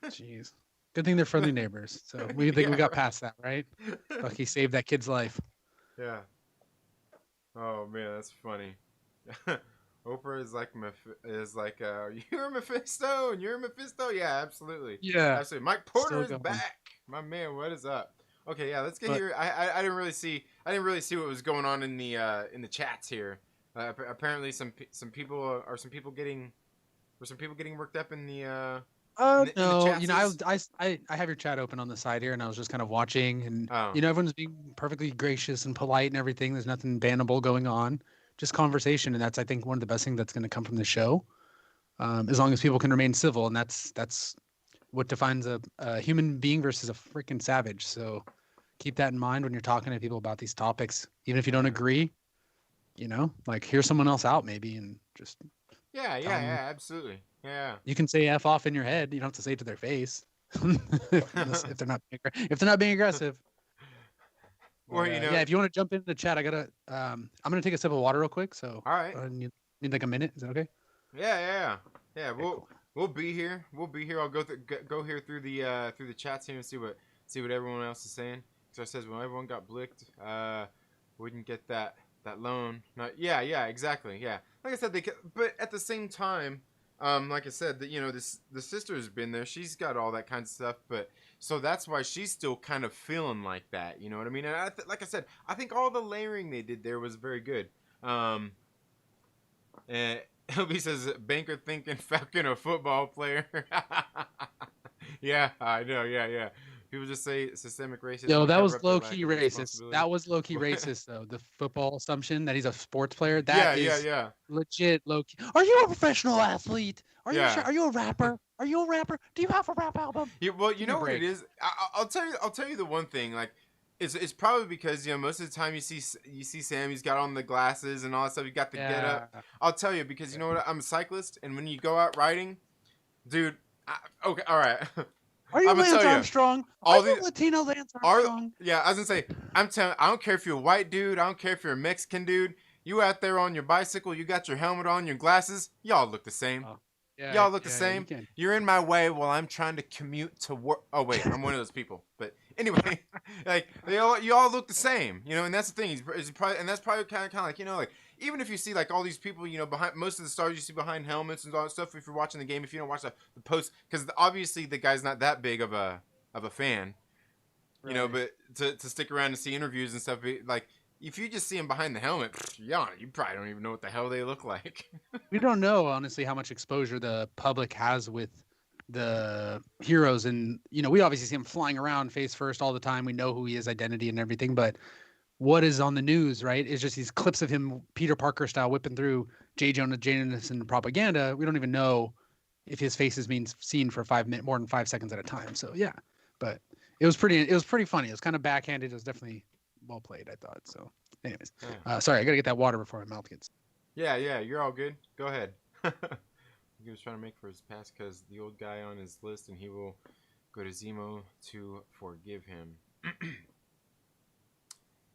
Jeez. Good thing they're friendly neighbors. So we think we yeah, got past that, right? right. Bucky saved that kid's life. yeah. Oh man, that's funny. Oprah is like you're Mephisto and you're Mephisto. Yeah, absolutely, Yeah. absolutely. Mike Still Porter is going. back, my man. What is up? Okay, yeah, let's get But here. I didn't really see what was going on in the chats here. Apparently, some people are some people getting worked up in the no, you know, chatsies. I have your chat open on the side here, and I was just kind of watching, and Oh, you know, everyone's being perfectly gracious and polite and everything. There's nothing bannable going on, just conversation, and that's I think one of the best things that's going to come from the show, as long as people can remain civil, and that's what defines a human being versus a freaking savage. So keep that in mind when you're talking to people about these topics, even if you don't yeah. agree. You know, like hear someone else out maybe, and just Yeah, tell yeah, them yeah, absolutely. Yeah. you can say "f off" in your head. You don't have to say it to their face if they're not if they're not being aggressive. Or But yeah, if you want to jump into the chat, I'm gonna take a sip of water real quick. So all right. need like a minute. Is that okay? Yeah. Okay, cool. We'll be here. We'll be here. I'll go here through the chats here and see what everyone else is saying. So it says when everyone got blicked, wouldn't get that loan. Not, yeah, exactly. Yeah, like I said, but at the same time, like I said, that the sister's been there. She's got all that kind of stuff, but so that's why she's still kind of feeling like that. You know what I mean? And like I said, I think all the layering they did there was very good. And Obi says banker thinking Falcon a football player. Yeah, I know. Yeah. People just say systemic racism. Yo, that was low key racist. That was low key racist though. The football assumption that he's a sports player. That is legit low key. Are you a professional athlete? Are you sure? Are you a rapper? Are you a rapper? Do you have a rap album? Yeah, well, you know what it is. I'll tell you the one thing. Like, it's probably because most of the time you see Sam. He's got on the glasses and all that stuff. You got the get up. I'll tell you because you know what? I'm a cyclist, and when you go out riding, dude. Okay, all right. Are you Lance Armstrong? Are you Latino Lance Armstrong? Yeah, I was gonna say, I'm telling. I don't care if you're a white dude. I don't care if you're a Mexican dude. You out there on your bicycle. You got your helmet on, your glasses. Y'all look the same. Y'all look the same. You're in my way while I'm trying to commute to work. Oh wait, I'm one of those people. But anyway, like you all look the same, and that's the thing. And that's probably kind of like like even if you see like all these people, behind most of the stars you see behind helmets and all that stuff. If you're watching the game, if you don't watch the post, because obviously the guy's not that big of a fan, but to stick around and see interviews and stuff, like. If you just see him behind the helmet, you probably don't even know what the hell they look like. We don't know, honestly, how much exposure the public has with the heroes. And, we obviously see him flying around face first all the time. We know who he is, identity and everything. But what is on the news, right, is just these clips of him, Peter Parker style, whipping through J. Jonah Jameson propaganda. We don't even know if his face is being seen for more than 5 seconds at a time. So, yeah. But it was pretty funny. It was kind of backhanded. It was definitely well played, I thought. So anyways, sorry, I gotta get that water before my mouth gets. Yeah, you're all good. Go ahead. He was trying to make for his pass because the old guy on his list, and he will go to Zemo to forgive him.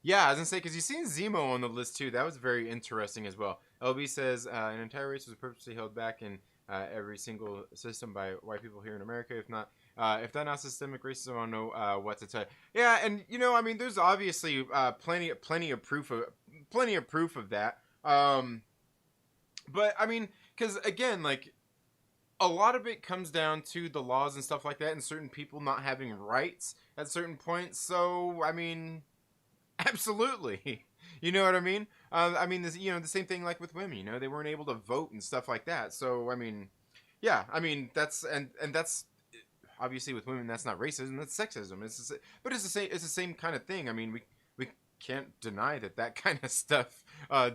Yeah, I was gonna say because you've seen Zemo on the list too. That was very interesting as well. LB says an entire race was purposely held back in every single system by white people here in America. If that's not systemic racism, I don't know what to tell you. Yeah, and I mean, there's obviously plenty of proof of that. But I mean, because again, like a lot of it comes down to the laws and stuff like that, and certain people not having rights at certain points. So I mean, absolutely. You know what I mean? I mean, this, the same thing like with women. They weren't able to vote and stuff like that. So I mean, yeah, I mean that's and that's. Obviously, with women, that's not racism; that's sexism. But it's the same kind of thing. I mean, we can't deny that kind of stuff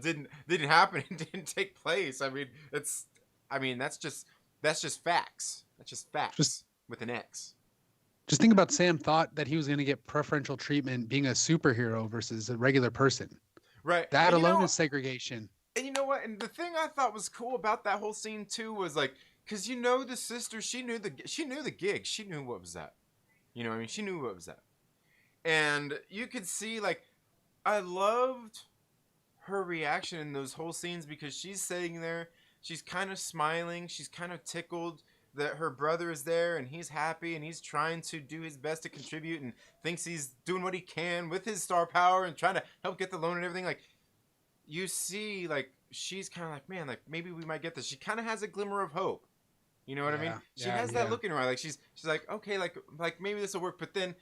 didn't happen and didn't take place. I mean, that's just facts. That's just facts with an X. Just think about Sam thought that he was going to get preferential treatment being a superhero versus a regular person. Right. That alone is segregation. And you know what? And the thing I thought was cool about that whole scene too was like. Because the sister, she knew the gig. She knew what was that. You know what I mean? She knew what was that. And you could see, like, I loved her reaction in those whole scenes because she's sitting there. She's kind of smiling. She's kind of tickled that her brother is there and he's happy and he's trying to do his best to contribute and thinks he's doing what he can with his star power and trying to help get the loan and everything. Like, you see, like, she's kind of like, man, like, maybe we might get this. She kind of has a glimmer of hope. You know what I mean? She has that look in her eye. Like she's like, okay, like maybe this will work. But then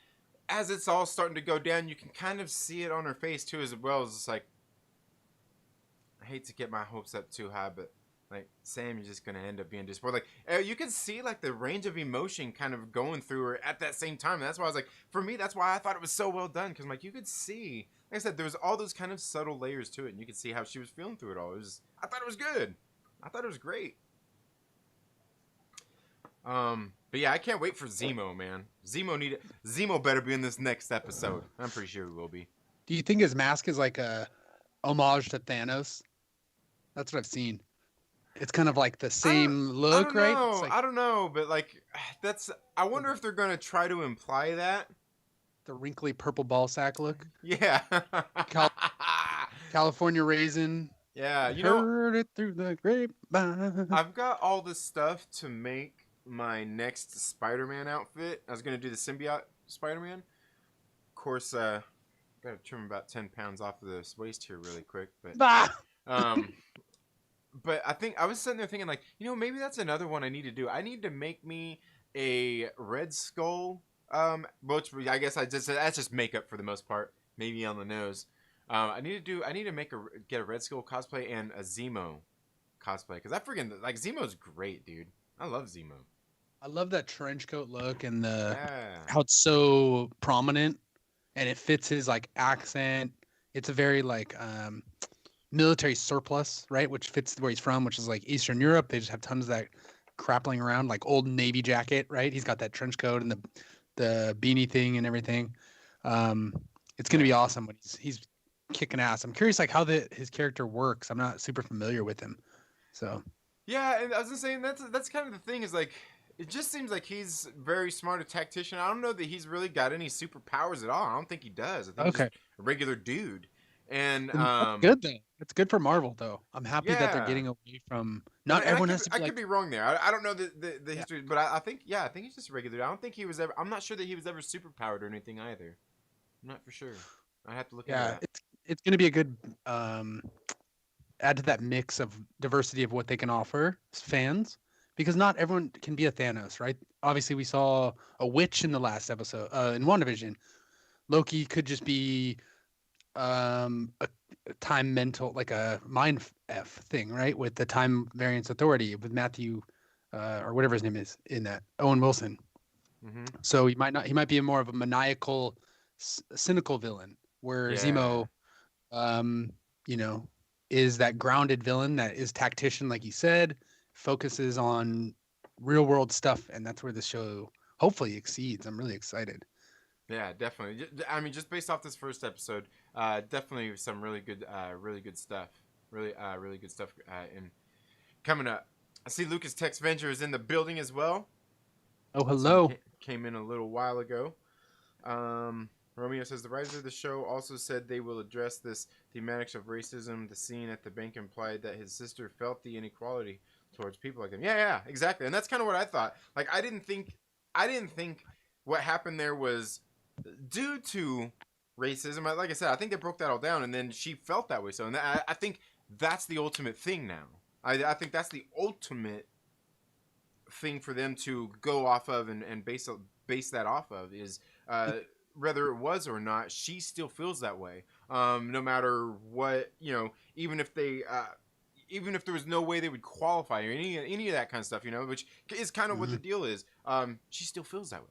as it's all starting to go down, you can kind of see it on her face too as well. It's just like, I hate to get my hopes up too high, but like Sam, you're just going to end up being disappointed. Like you can see like the range of emotion kind of going through her at that same time. And that's why I was like, for me, that's why I thought it was so well done. Because like you could see, like I said, there was all those kind of subtle layers to it. And you could see how she was feeling through it all. I thought it was good. I thought it was great. But yeah, I can't wait for Zemo, man. Zemo better be in this next episode. I'm pretty sure he will be. Do you think his mask is like a homage to Thanos? That's what I've seen. It's kind of like the same look, right? Like, I don't know, but like I wonder if they're gonna try to imply that. the wrinkly purple ball sack look. Yeah. Cal- California raisin. Yeah, I heard it through the grapevine. I've got all this stuff to make my next Spider-Man outfit. I was gonna do the symbiote Spider-Man. Of course, gotta trim about 10 pounds off of this waist here really quick, Bah! um, but I think I was sitting there thinking like, maybe that's another one I need to do. I need to make me a Red Skull, which I guess that's just makeup for the most part, maybe on the nose. I need to get a Red Skull cosplay and a Zemo cosplay because I freaking like Zemo's great, dude. I love Zemo. I love that trench coat look and Yeah. how it's so prominent and it fits his like accent. It's a very like military surplus, right? Which fits where he's from, which is like Eastern Europe. They just have tons of that crappling around, like old Navy jacket, right? He's got that trench coat and the beanie thing and everything. It's gonna be awesome when he's kicking ass. I'm curious like how his character works. I'm not super familiar with him, so Yeah, and I was just saying that's kind of the thing is like it just seems like he's very smart a tactician. I don't know that he's really got any superpowers at all. I don't think he does. I think he's just a regular dude. And that's good though. It's good for Marvel though. I'm happy that they're yeah. getting away from not everyone has to be I could be wrong there. I don't know the history, but I think he's just a regular dude. I don't think he was ever. I'm not sure that he was ever superpowered or anything either. I'm not for sure. I have to look into that. It's going to be a good add to that mix of diversity of what they can offer fans because not everyone can be a Thanos, right? Obviously, we saw a witch in the last episode in WandaVision. Loki could just be a time mental, like a mind F thing, right? With the time variance authority with Matthew or whatever his name is in that Owen Wilson. Mm-hmm. So he might be more of a maniacal, cynical villain, where Zemo, is that grounded villain that is tactician, like you said, focuses on real world stuff, and that's where the show hopefully exceeds. I'm really excited. Yeah, definitely. I mean, just based off this first episode, definitely some really good stuff. Really good stuff. And coming up, I see Lucas Texvenger is in the building as well. Oh, hello. So came in a little while ago. Romeo says the writers of the show also said they will address this thematics of racism. The scene at the bank implied that his sister felt the inequality towards people like him. Yeah, exactly. And that's kind of what I thought. Like I didn't think what happened there was due to racism. Like I said, I think they broke that all down, and then she felt that way. So, and I think that's the ultimate thing now. I think that's the ultimate thing for them to go off of and base that off of is whether it was or not, she still feels that way. No matter what, even if there was no way they would qualify or any of that kind of stuff, which is kind of what the deal is. She still feels that way.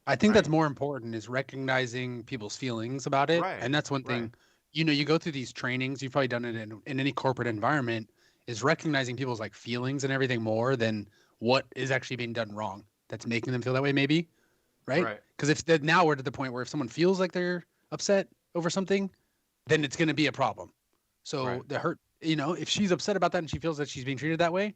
I think that's more important is recognizing people's feelings about it. Right. And that's one thing, you go through these trainings, you've probably done it in any corporate environment, is recognizing people's like feelings and everything more than what is actually being done wrong. That's making them feel that way maybe. Right? Because if now we're to the point where if someone feels like they're upset over something, then it's going to be a problem. So the hurt, if she's upset about that and she feels that she's being treated that way,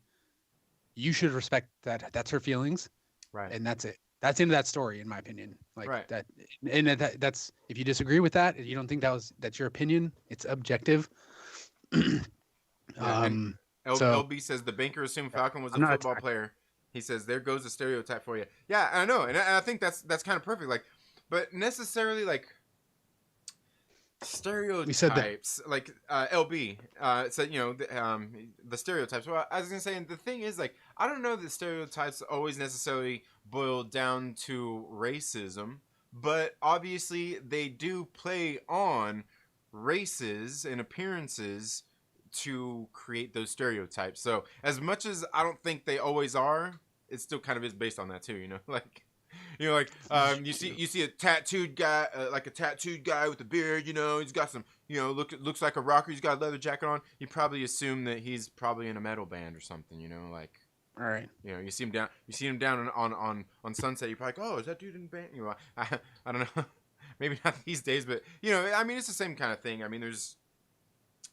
you should respect that. That's her feelings. Right. And that's it. That's the end of that story, in my opinion. Like that, and that's if you disagree with that, if you don't think that's your opinion, it's objective. LB says the banker assumed Falcon was a football player. He says there goes a stereotype for you. Yeah, I know, and I think that's kind of perfect. Like, but necessarily like stereotypes, like LB said, the stereotypes. Well, I was gonna say, and the thing is, like, I don't know that stereotypes always necessarily boil down to racism, but obviously they do play on races and appearances to create those stereotypes. So as much as I don't think they always are, it still kind of is based on that too. You see a tattooed guy, like a tattooed guy with a beard. He's got some, looks like a rocker. He's got a leather jacket on. You probably assume that he's probably in a metal band or something. All right. You see him down on Sunset. You're probably like, oh, is that dude in band? I don't know. Maybe not these days, but I mean, it's the same kind of thing. I mean, there's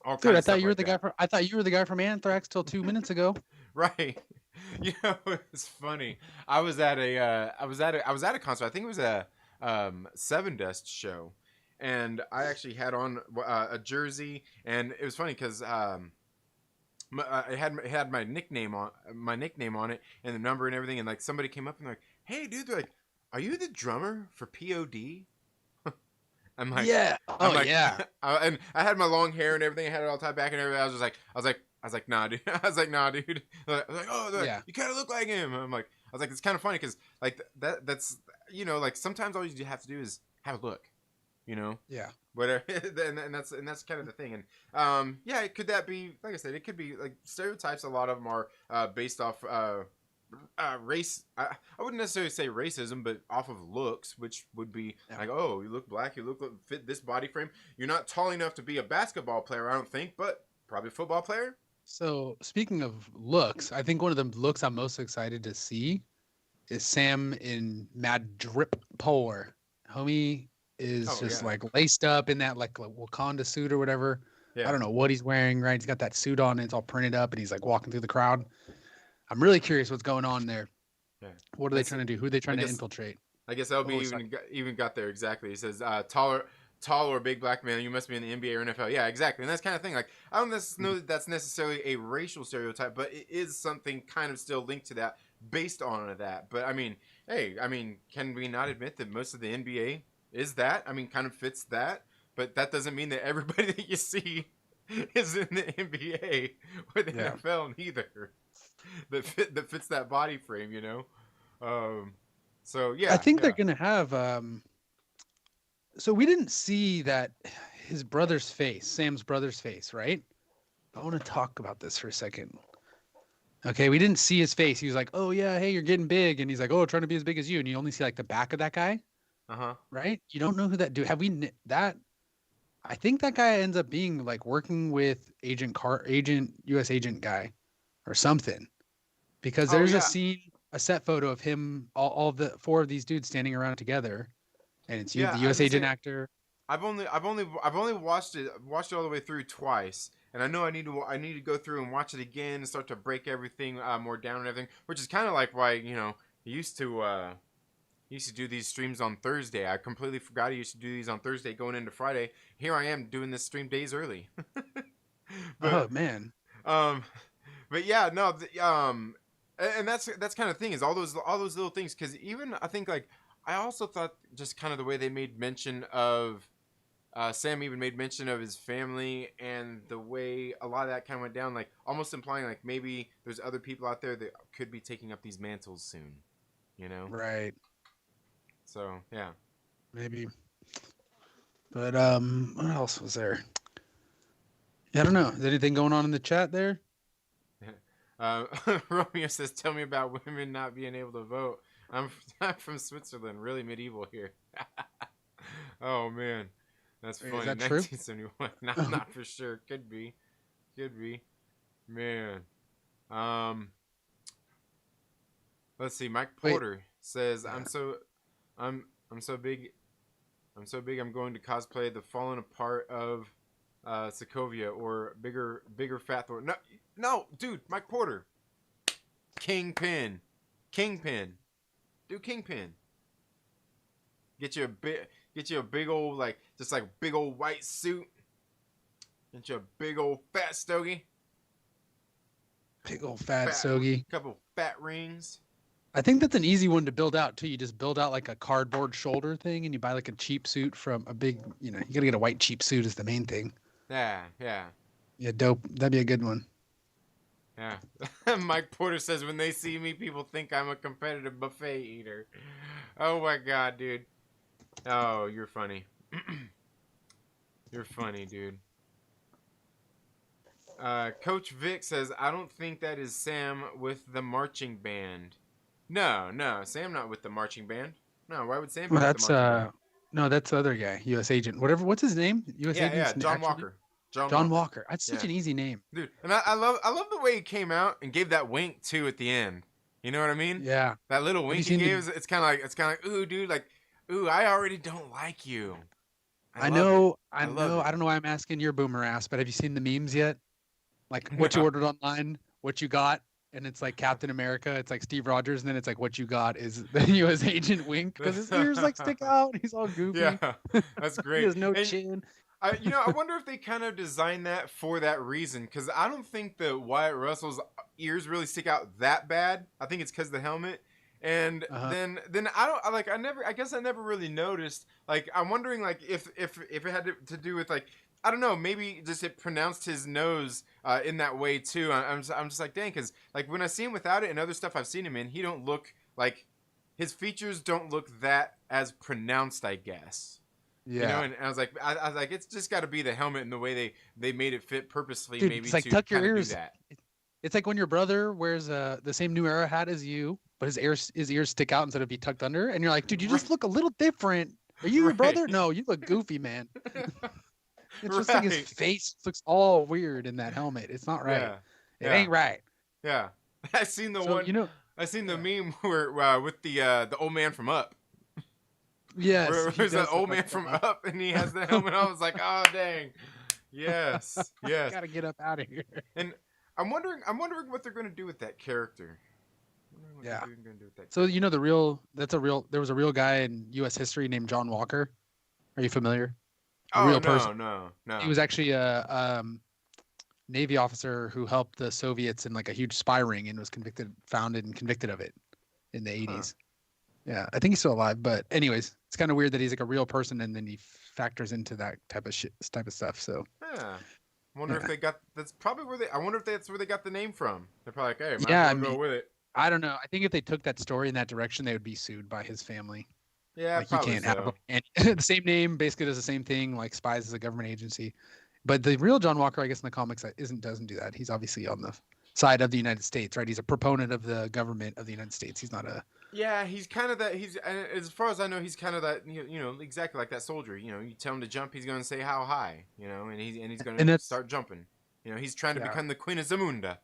all kinds of stuff. I thought you were the guy from Anthrax till 2 minutes ago. Right. It's funny. I was at a concert. I think it was Seven Dust show, and I actually had on a jersey, and it was funny because it had my nickname on it and the number and everything, and like somebody came up and like, "Hey, dude," they're like, "Are you the drummer for POD?" I'm like, Yeah. I'm Oh like, yeah. and I had my long hair and everything. I had it all tied back and everything. I was like, nah, dude. I was like, nah, dude. I was like, oh, they're like, Yeah. you kind of look like him. I was like, it's kind of funny because like that's like sometimes all you have to do is have a look, you know, Yeah. whatever. and that's kind of the thing. And yeah, could that be like I said? It could be like stereotypes. A lot of them are based off race. I wouldn't necessarily say racism, but off of looks, which would be Yeah. like, oh, you look black, you look fit this body frame. You're not tall enough to be a basketball player, I don't think, but probably a football player. So speaking of looks, I think one of the looks I'm most excited to see is Sam in Mad Drip Polar. Homie is Oh just yeah, like laced up in that like Wakanda suit or whatever. I yeah. don't know what he's wearing, right? He's got that suit on and it's all printed up and he's like walking through the crowd. I'm really curious what's going on there. Yeah. What are they That's, trying to do? Who are they I trying to guess infiltrate? I guess LB Oh, sorry. even got there exactly. He says tall or big black man, you must be in the NBA or NFL. Yeah, exactly. And that's kind of thing. Like I don't know that that's necessarily a racial stereotype, but it is something kind of still linked to that based on that. But I mean, hey, I mean, can we not admit that most of the NBA is that? I mean, kind of fits that. But that doesn't mean that everybody that you see is in the NBA or the Yeah. NFL neither. That fits that body frame, you know. Um, so I yeah, think they're yeah. gonna have so we didn't see that his brother's face, Sam's brother's face, right? I want to talk about this for a second. Okay, we didn't see his face. He was like, "Oh yeah, hey, you're getting big," and he's like, "Oh, trying to be as big as you," and you only see like the back of that guy, Uh huh. right? You don't know who that dude. Have we that? I think that guy ends up being like working with U.S. agent guy, or something, because Oh there's a yeah, scene, a set photo of him, all the four of these dudes standing around together, and it's you, yeah. the I was U.S. gonna agent say actor. I've only watched it all the way through twice, and I know I need to go through and watch it again and start to break everything more down and everything, which is kind of like why he used to do these streams on Thursday. I completely forgot he used to do these on Thursday going into Friday. Here I am doing this stream days early. but Oh man, um, but yeah, no, and that's kind of thing is all those little things because even I think like I also thought just kind of the way they made mention of Sam even made mention of his family and the way a lot of that kind of went down, like almost implying like maybe there's other people out there that could be taking up these mantles soon, you know? right? So yeah. Maybe, but what else was there? Yeah, I don't know. Is anything going on in the chat there? Uh, Romeo says, "Tell me about women not being able to vote." I'm from Switzerland, really medieval here. Oh man, that's Wait, is funny. that true? 1971. Not for sure. Could be. Man. Um. Let's see. Mike Wait, Porter says, yeah. I'm so big. I'm so big. I'm going to cosplay the fallen apart of Sokovia or bigger fat Thor. No, dude. Mike Porter. Kingpin. Do Kingpin. Get you a big old like just like big old white suit. Get you a big old fat stogie. Big old fat Fat Sogi. couple fat rings. I think that's an easy one to build out too. You just build out like a cardboard shoulder thing, and you buy like a cheap suit from a big. You gotta get a white cheap suit is the main thing. Yeah. Yeah, dope. That'd be a good one. Yeah. Mike Porter says when they see me, people think I'm a competitive buffet eater. Oh my god, dude. Oh, you're funny. You're funny, dude. Coach Vic says, I don't think that is Sam with the marching band. No, Sam not with the marching band. No, why would Sam be Well, with the that's marching band? no, that's the other guy, U.S. agent. Whatever. What's his name? U.S. Yeah, agent's John actual name? Walker. John John Walker. Walker. That's such Yeah. an easy name. Dude, and I love the way he came out and gave that wink too at the end. You know what I mean? Yeah. That little Have you wink he seen the? gave, it's kind of like, ooh, dude, like, ooh, I already don't like you. I I love it. know. I I love know. it. I don't know why I'm asking your boomer ass, but have you seen the memes yet? Like what you No. ordered online, what you got, and it's like Captain America, it's like Steve Rogers, and then it's like what you got is the U.S. agent Wink because his ears like stick out. He's all goofy. Yeah, that's He great. has no And chin. I wonder if they kind of designed that for that reason, because I don't think that Wyatt Russell's ears really stick out that bad. I think it's because of the helmet. And Uh-huh. then I don't like I guess I never really noticed. Like I'm wondering like if it had to do with like I don't know, maybe just it pronounced his nose in that way too. I'm just like dang, because like when I see him without it and other stuff I've seen him in, he don't look like his features don't look that as pronounced, I guess. You know, Yeah. and I was like, I was like, it's just got to be the helmet and the way they made it fit purposely, Dude, maybe it's like to tuck your kind of do ears. that. It's like when your brother wears the same New Era hat as you, but his ears stick out instead of be tucked under, and you're like, dude, you Right, just look a little different. Are you your right, brother? No, you look goofy, man. It's just like his right. face looks all weird in that helmet. It's not right. Yeah, It yeah, ain't right. yeah. I seen the So one. I seen the yeah, meme where with the old man from Up, yes, where he there's that does look old like man from that. Up, and he has the helmet on. I was like, oh dang, yes, yes. Gotta get up out of here. And I'm wondering what they're gonna do with that character. I'm wondering what Yeah. they're gonna do with that So character. there was a real guy in U.S. history named John Walker. Are you familiar? A Oh real person. no, no, He no. was actually a Navy officer who helped the Soviets in like a huge spy ring and was founded and convicted of it in the Huh. 80s. Yeah, I think he's still alive. But anyways, it's kind of weird that he's like a real person and then he factors into that type of type of stuff. So Yeah. I wonder if yeah, they got. That's probably where they. I wonder if that's where they got the name from. They're probably like, hey, might as yeah. I well go mean, with it. I don't know. I think if they took that story in that direction, they would be sued by his family. Yeah, Like you probably can't have so. any, the same name, basically does the same thing. Like spies as a government agency, but the real John Walker, I guess in the comics, doesn't do that. He's obviously on the side of the United States, right? He's a proponent of the government of the United States. He's not a Yeah, he's kind of that. He's as far as I know, he's kind of that. You know, exactly like that soldier. You know, you tell him to jump, he's gonna say how high. You know, and he's gonna and that's start jumping. You know, he's trying to yeah. become the Queen of Zamunda.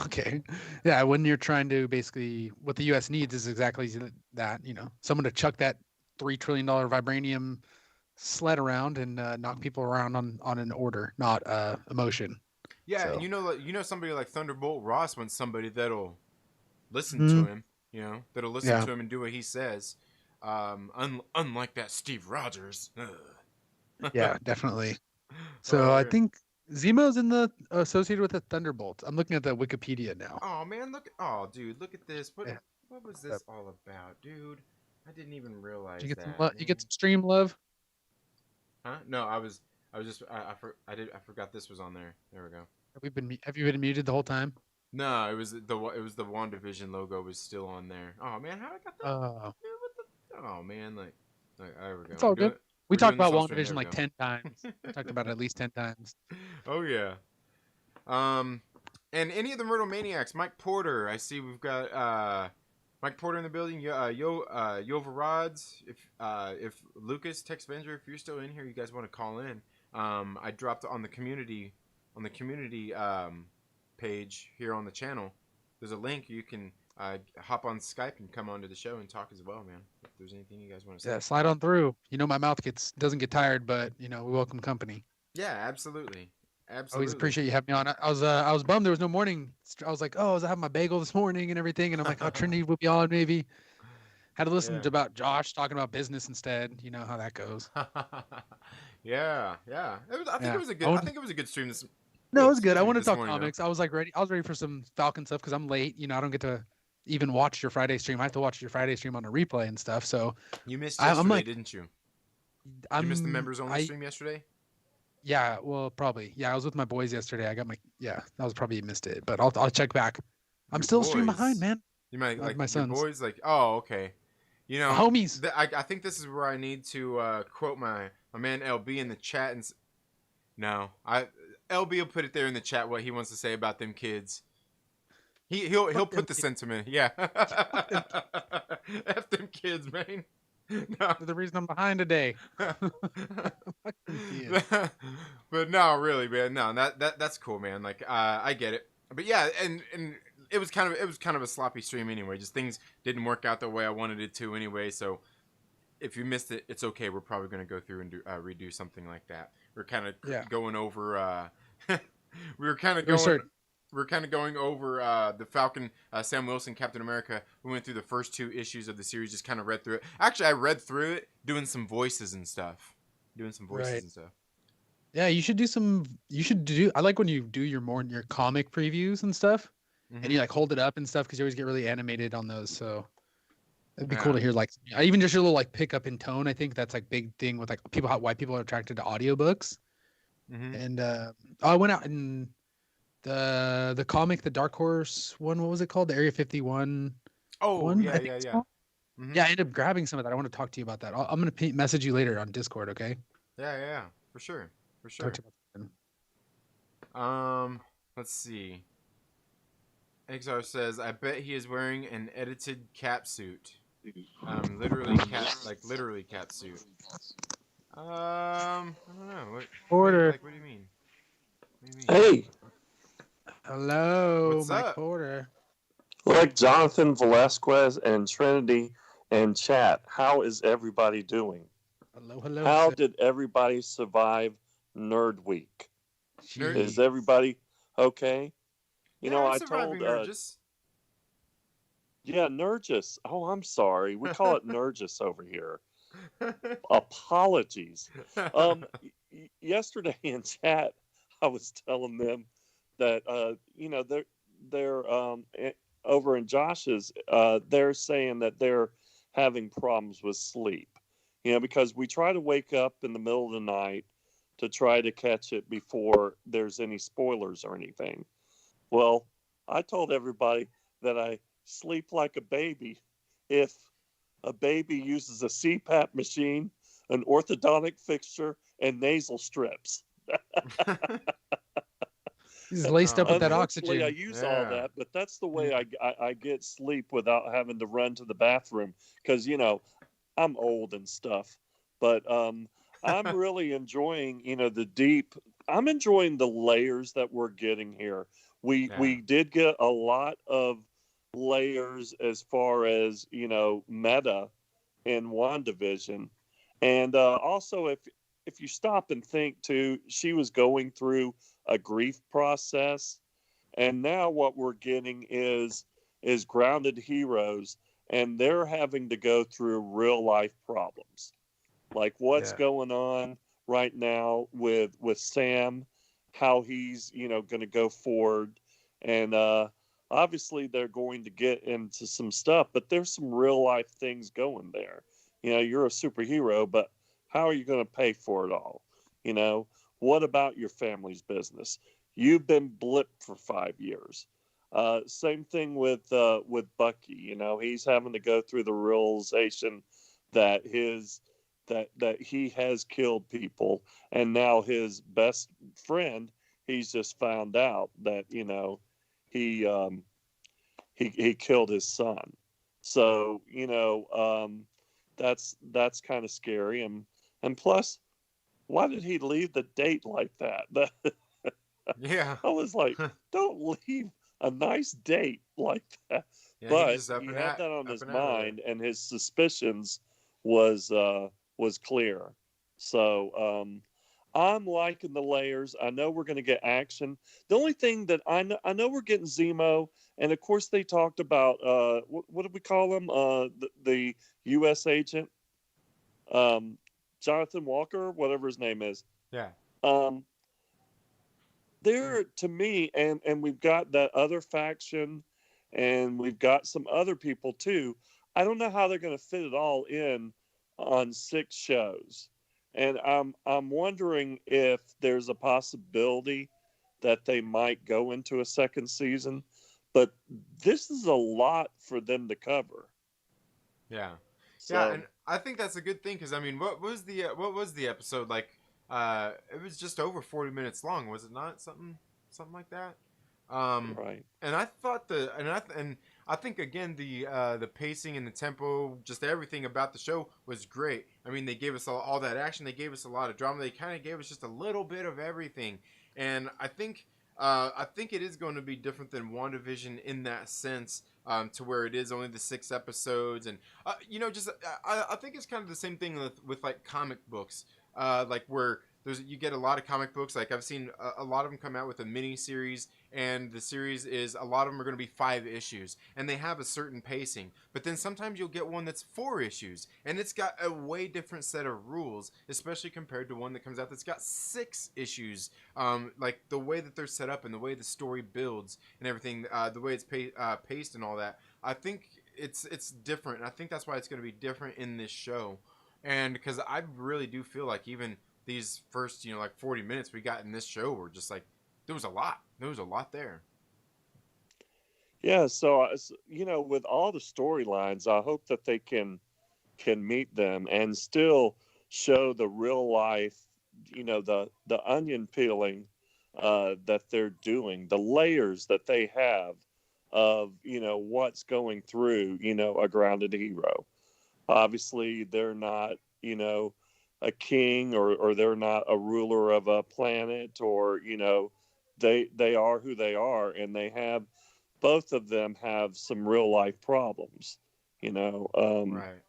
Okay. Yeah, when you're trying to basically what the US needs is exactly that, someone to chuck that $3 trillion vibranium sled around and knock people around on an order, not emotion. Yeah, and So, you know somebody like Thunderbolt Ross wants somebody that'll listen to mhm, him. You know, that'll listen yeah, to him and do what he says. Unlike that Steve Rogers. Ugh. yeah, definitely. So Oh I yeah. think Zemo's in the associated with the Thunderbolt. I'm looking at the Wikipedia now. Oh man, look. Oh dude, look at this. Yeah. What was Did this all about, dude? I didn't even you realize get some that, you get man. some stream love? Huh? No, I was just I forgot this was on there. There we go. Have you been muted the whole time? No, it was the WandaVision logo was still on there. Oh man, how I got that? Oh, Man, what the? Oh man, there we go. it's all good. We We're talked doing this about on stream. There WandaVision we like go. 10 times. We talked about it at least 10 times. Oh yeah. Um, and any of the Myrtle Maniacs, Mike Porter. I see we've got Mike Porter in the building. Yova Rodz. If Lucas Texvenger, if you're still in here, you guys want to call in. I dropped on the community page here on the channel. There's a link you can hop on Skype and come onto the show and talk as well, man. If there's anything you guys want to say. Yeah, slide on through. My mouth doesn't get tired, but we welcome company. Yeah, absolutely, Always absolutely. appreciate you having me on. I was bummed there was no morning. I was like, oh, I was having my bagel this morning and everything, and I'm like, oh, Trinity will be on maybe. Had to listen Yeah. to about Josh talking about business instead. You know how that goes. Yeah, yeah. I think it Yeah. was a good. I think it was a good stream this. No, Oh, it was good. I excuse me. want to This talk morning though. comics. I was like ready. I was ready for some Falcon stuff because I'm late. I don't get to even watch your Friday stream. I have to watch your Friday stream on a replay and stuff. So You missed I'm yesterday, like, didn't you? You missed the members only stream yesterday. yeah, well, probably. Yeah, I was with my boys yesterday. Yeah, that was probably missed it, but I'll check back. I'm Your still a stream behind, boys. man. You might like My your sons, boys. Like, oh, okay. You my know, homies. I think this is where I need to quote my man LB in the chat and. No, LB will put it there in the chat what he wants to say about them kids. He'll Fuck them put the kids. sentiment. Yeah. Fuck them kids. F them kids, man. No. They're the reason I'm behind today. Fuck them kids. But no, really, man. No, that's cool, man. Like, I get it. But yeah, and it was kind of a sloppy stream anyway. Just things didn't work out the way I wanted it to anyway. So if you missed it, it's okay. We're probably gonna go through and redo something like that. We're kind of Yeah. going over. We were kind of We going. start we're kind of going over the Falcon, Sam Wilson, Captain America. We went through the first 2 issues of the series, just kind of read through it. Actually, I read through it doing some voices and stuff. Doing some voices Right. and stuff. Yeah, you should do some. You should do. I like when you do your comic previews and stuff, and Mm-hmm. you like hold it up and stuff because you always get really animated on those. So it'd be cool Yeah. to hear like even just your little like pick up in tone. I think that's like big thing with like people why people are attracted to audiobooks. Mm-hmm. And I went out and the comic, the Dark Horse one. What was it called? The Area 51 Oh, one. yeah, I think yeah, it's yeah. called. Mm-hmm. Yeah, I ended up grabbing some of that. I want to talk to you about that. I'm gonna message you later on Discord. Okay. Yeah, yeah, yeah. For sure. For Talk sure. to you about that. Let's see. XR says, I bet he is wearing an edited cat suit. Literally cat suit. I don't know. Porter. What do you mean? What do you mean? Hey, Hello, What's Mike up? Porter. like Jonathan Velasquez and Trinity and chat, how is everybody doing? Hello, hello, How sir. did everybody survive Nerd Week? Nerd- Is Jeez. everybody okay? You Yeah, know, I'm I surviving told, Nerdist. yeah, Nerdgis. Oh, I'm sorry. We call it Nerdgis over here. Apologies. Yesterday in chat, I was telling them that they're over in Josh's. They're saying that they're having problems with sleep. Because we try to wake up in the middle of the night to try to catch it before there's any spoilers or anything. Well, I told everybody that I sleep like a baby if a baby uses a CPAP machine, an orthodontic fixture, and nasal strips. He's laced up with that Unfortunately, I oxygen. use all Yeah. that, but that's the way I get sleep without having to run to the bathroom because, I'm old and stuff. But I'm really enjoying, I'm enjoying the layers that we're getting here. We did get a lot of layers as far as, meta in WandaVision. And also, if you stop and think too, she was going through a grief process, and now what we're getting is grounded heroes, and they're having to go through real life problems, like what's Yeah. going on right now with Sam, how he's going to go forward, and obviously they're going to get into some stuff, but there's some real life things going there. You're a superhero, but how are you going to pay for it all? What about your family's business? You've been blipped for 5 years. Same thing with Bucky. He's having to go through the realization that that he has killed people, and now his best friend, he's just found out that he he killed his son. So that's kind of scary, and plus, why did he leave the date like that? Yeah. I was like, don't leave a nice date like that. Yeah, he But just up he and had that on up his and out of there. mind, and his suspicions was clear. So I'm liking the layers. I know we're going to get action. The only thing that I know we're getting Zemo, and of course they talked about what did we call him? The U.S. agent, Jonathan Walker, whatever his name is. Yeah. Um, there to me, and we've got that other faction, and we've got some other people too. I don't know how they're going to fit it all in on 6 shows, and I'm wondering if there's a possibility that they might go into a second season, but this is a lot for them to cover. Yeah. So, Yeah, and I think that's a good thing because I mean, what was the episode like? It was just over 40 minutes long, was it not? Something like that. right. And I thought and I think again the pacing and the tempo, just everything about the show was great. I mean, they gave us all that action, they gave us a lot of drama, they kind of gave us just a little bit of everything, and I think it is going to be different than WandaVision in that sense. To where it is only the 6 episodes, and just I think it's kind of the same thing with like comic books, like where you get a lot of comic books. Like I've seen a lot of them come out with a mini series, and the series is a lot of them are going to be 5 issues, and they have a certain pacing. But then sometimes you'll get one that's 4 issues, and it's got a way different set of rules, especially compared to one that comes out that's got 6 issues. Like the way that they're set up and the way the story builds and everything, the way it's paced and all that. I think it's different. And I think that's why it's going to be different in this show, and because I really do feel like even these first, like 40 minutes we got in this show were just like, there was a lot there. Yeah, so with all the storylines, I hope that they can meet them and still show the real life, the onion peeling that they're doing, the layers that they have of what's going through a grounded hero. Obviously, they're not a king, or they're not a ruler of a planet, or they are who they are, and they have, both of them have some real life problems, Right.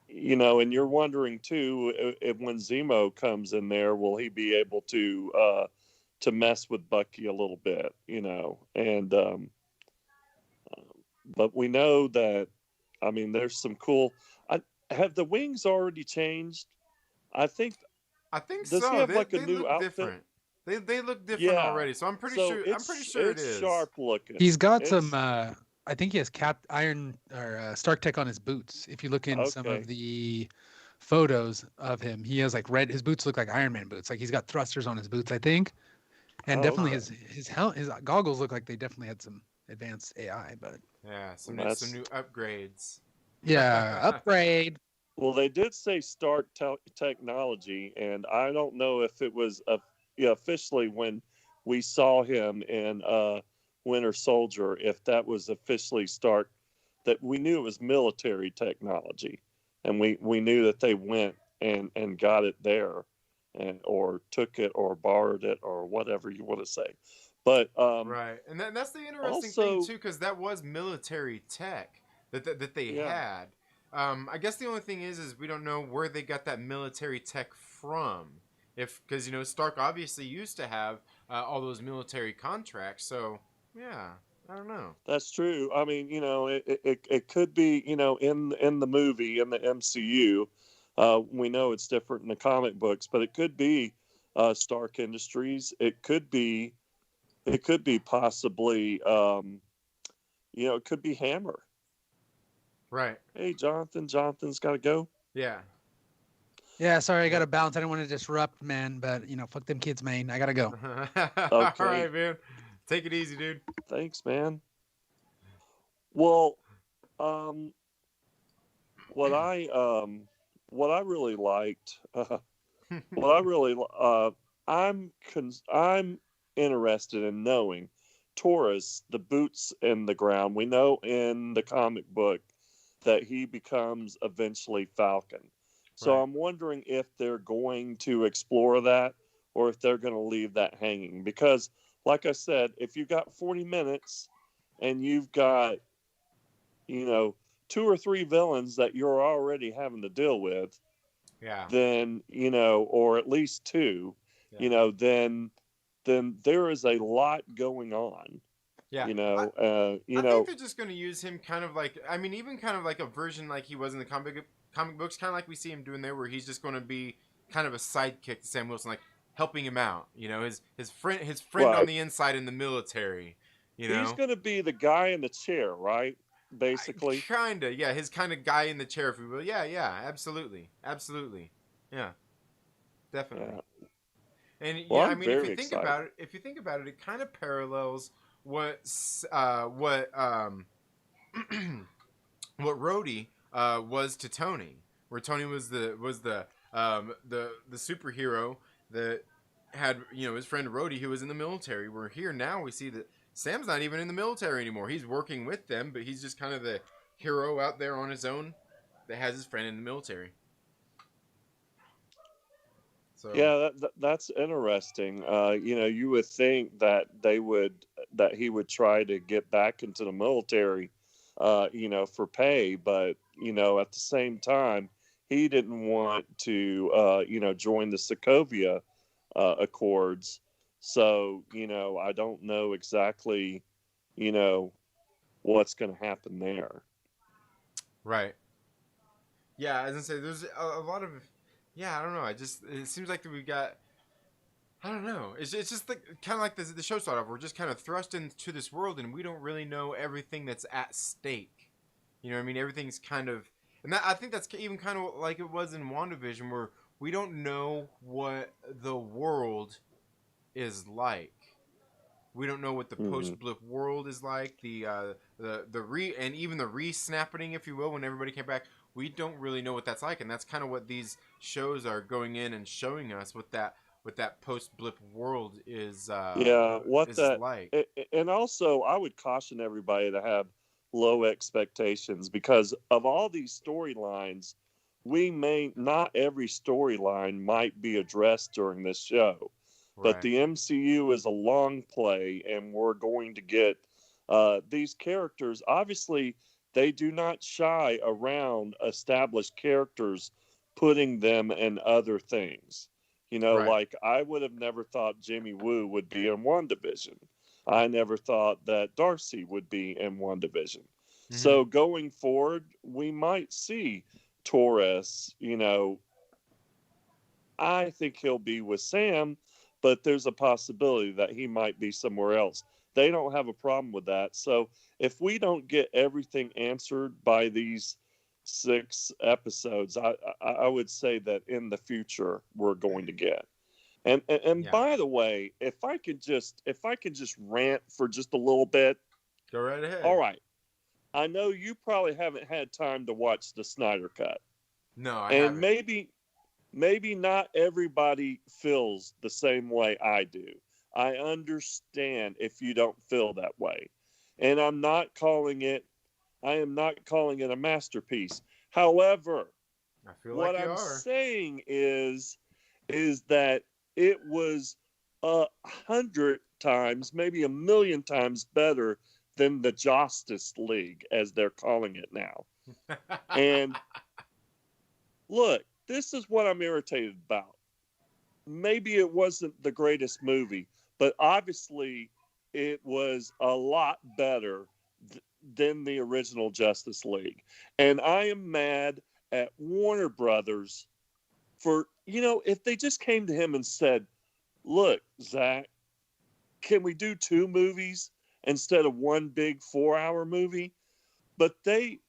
And you're wondering too, if when Zemo comes in there, will he be able to mess with Bucky a little bit, and but we know that, I mean, there's some cool. Have the wings already changed? I think. I think Does he so. have They like a they new look outfit? different. They look different Yeah. already. So I'm pretty So sure it it's is. sharp looking. He's got some. It's I think he has Cap Iron or Stark Tech on his boots. If you look in some of okay. the photos of him, he has like red. His boots look like Iron Man boots. Like he's got thrusters on his boots, I think, and Oh, definitely okay. his goggles look like they definitely had some advanced AI. But Yeah, some That's new upgrades. yeah, upgrade. well. They did say Stark technology, and I don't know if it was yeah, officially when we saw him in Winter Soldier, if that was officially Stark. That we knew it was military technology, and we knew that they went and got it there, and or took it or borrowed it or whatever you want to say. But Right, and that's the interesting thing also, too, because that was military tech that they yeah, had. I guess the only thing is we don't know where they got that military tech from. If because Stark obviously used to have all those military contracts, so yeah, I don't know. that's true. I mean, it could be, in the movie, in the MCU. We know it's different in the comic books, but it could be Stark Industries. It could be possibly, it could be Hammer. Right. Hey, Jonathan. Jonathan's got to go. Yeah. Yeah, sorry, I got Yep. to bounce. I didn't want to disrupt, man, but fuck them kids, man. I gotta go. All Okay. right, man. Take it easy, dude. Thanks, man. Well, um, what I what I really liked, what I really I'm interested in knowing Taurus, the boots in the ground. We know in the comic book that he becomes eventually Falcon. So Right. I'm wondering if they're going to explore that, or if they're going to leave that hanging. Because, like I said, if you've got 40 minutes and you've got, you know, 2 or 3 villains that you're already having to deal with, Yeah. then, or at least 2, Yeah. then there is a lot going on. Yeah. You I think know, they're just going to use him kind of like, I mean, even kind of like a version like he was in the comic books, kind of like we see him doing there, where he's just going to be kind of a sidekick to Sam Wilson, like helping him out. His friend on right. the inside in the military. You He's know, going to be the guy in the chair, right? Basically. kinda, yeah, his kind of guy in the chair, if we will. Yeah, yeah, absolutely, absolutely, yeah, definitely. Yeah. And Well, yeah, I I'm mean, if you very think excited. about it, it kind of parallels what what Rhodey was to Tony, where Tony was the superhero that had his friend Rhodey who was in the military. We're here now. We see that Sam's not even in the military anymore. He's working with them, but he's just kind of the hero out there on his own that has his friend in the military. So Yeah, that's interesting. You would think that he would try to get back into the military, for pay, but at the same time, he didn't want to, join the Sokovia Accords. So, I don't know exactly, what's going to happen there. Right. Yeah, as I say, there's a lot of, yeah, I don't know. It seems like we got, I don't know. It's just like kind of like the show started off. We're just kind of thrust into this world, and we don't really know everything that's at stake. You know what I mean? Everything's kind of, and I think that's even kind of like it was in WandaVision, where we don't know what the world is like. We don't know what the Mm-hmm. post blip world is like. The re and even the re-snapping, if you will, when everybody came back. We don't really know what that's like, and that's kind of what these shows are going in and showing us what that post blip world Yeah, is like. and also I would caution everybody to have low expectations because of all these storylines, not every storyline might be addressed during this show. But Right. the MCU is a long play, and we're going to get these characters. Obviously, they do not shy around established characters, putting them in other things. Right. Like I would have never thought Jimmy Woo would be in WandaVision. I never thought that Darcy would be in WandaVision. Mm-hmm. So going forward, we might see Torres, I think he'll be with Sam, but there's a possibility that he might be somewhere else. They don't have a problem with that. So if we don't get everything answered by these 6 episodes, I would say that in the future we're going to get. And Yeah. by the way, if I could just rant for just a little bit. Go right All ahead. right. I know you probably haven't had time to watch the Snyder Cut. No, I And haven't. maybe not everybody feels the same way I do. I understand if you don't feel that way. And I am not calling it a masterpiece. However, I feel what like you I'm are. saying is that it was 100 times, maybe 1,000,000 times better than the Justice League, as they're calling it now. And look, this is what I'm irritated about. Maybe it wasn't the greatest movie, but obviously it was a lot better than the original Justice League. And I am mad at Warner Brothers for, if they just came to him and said, look, Zach, can we do 2 movies instead of one big 4-hour movie? But they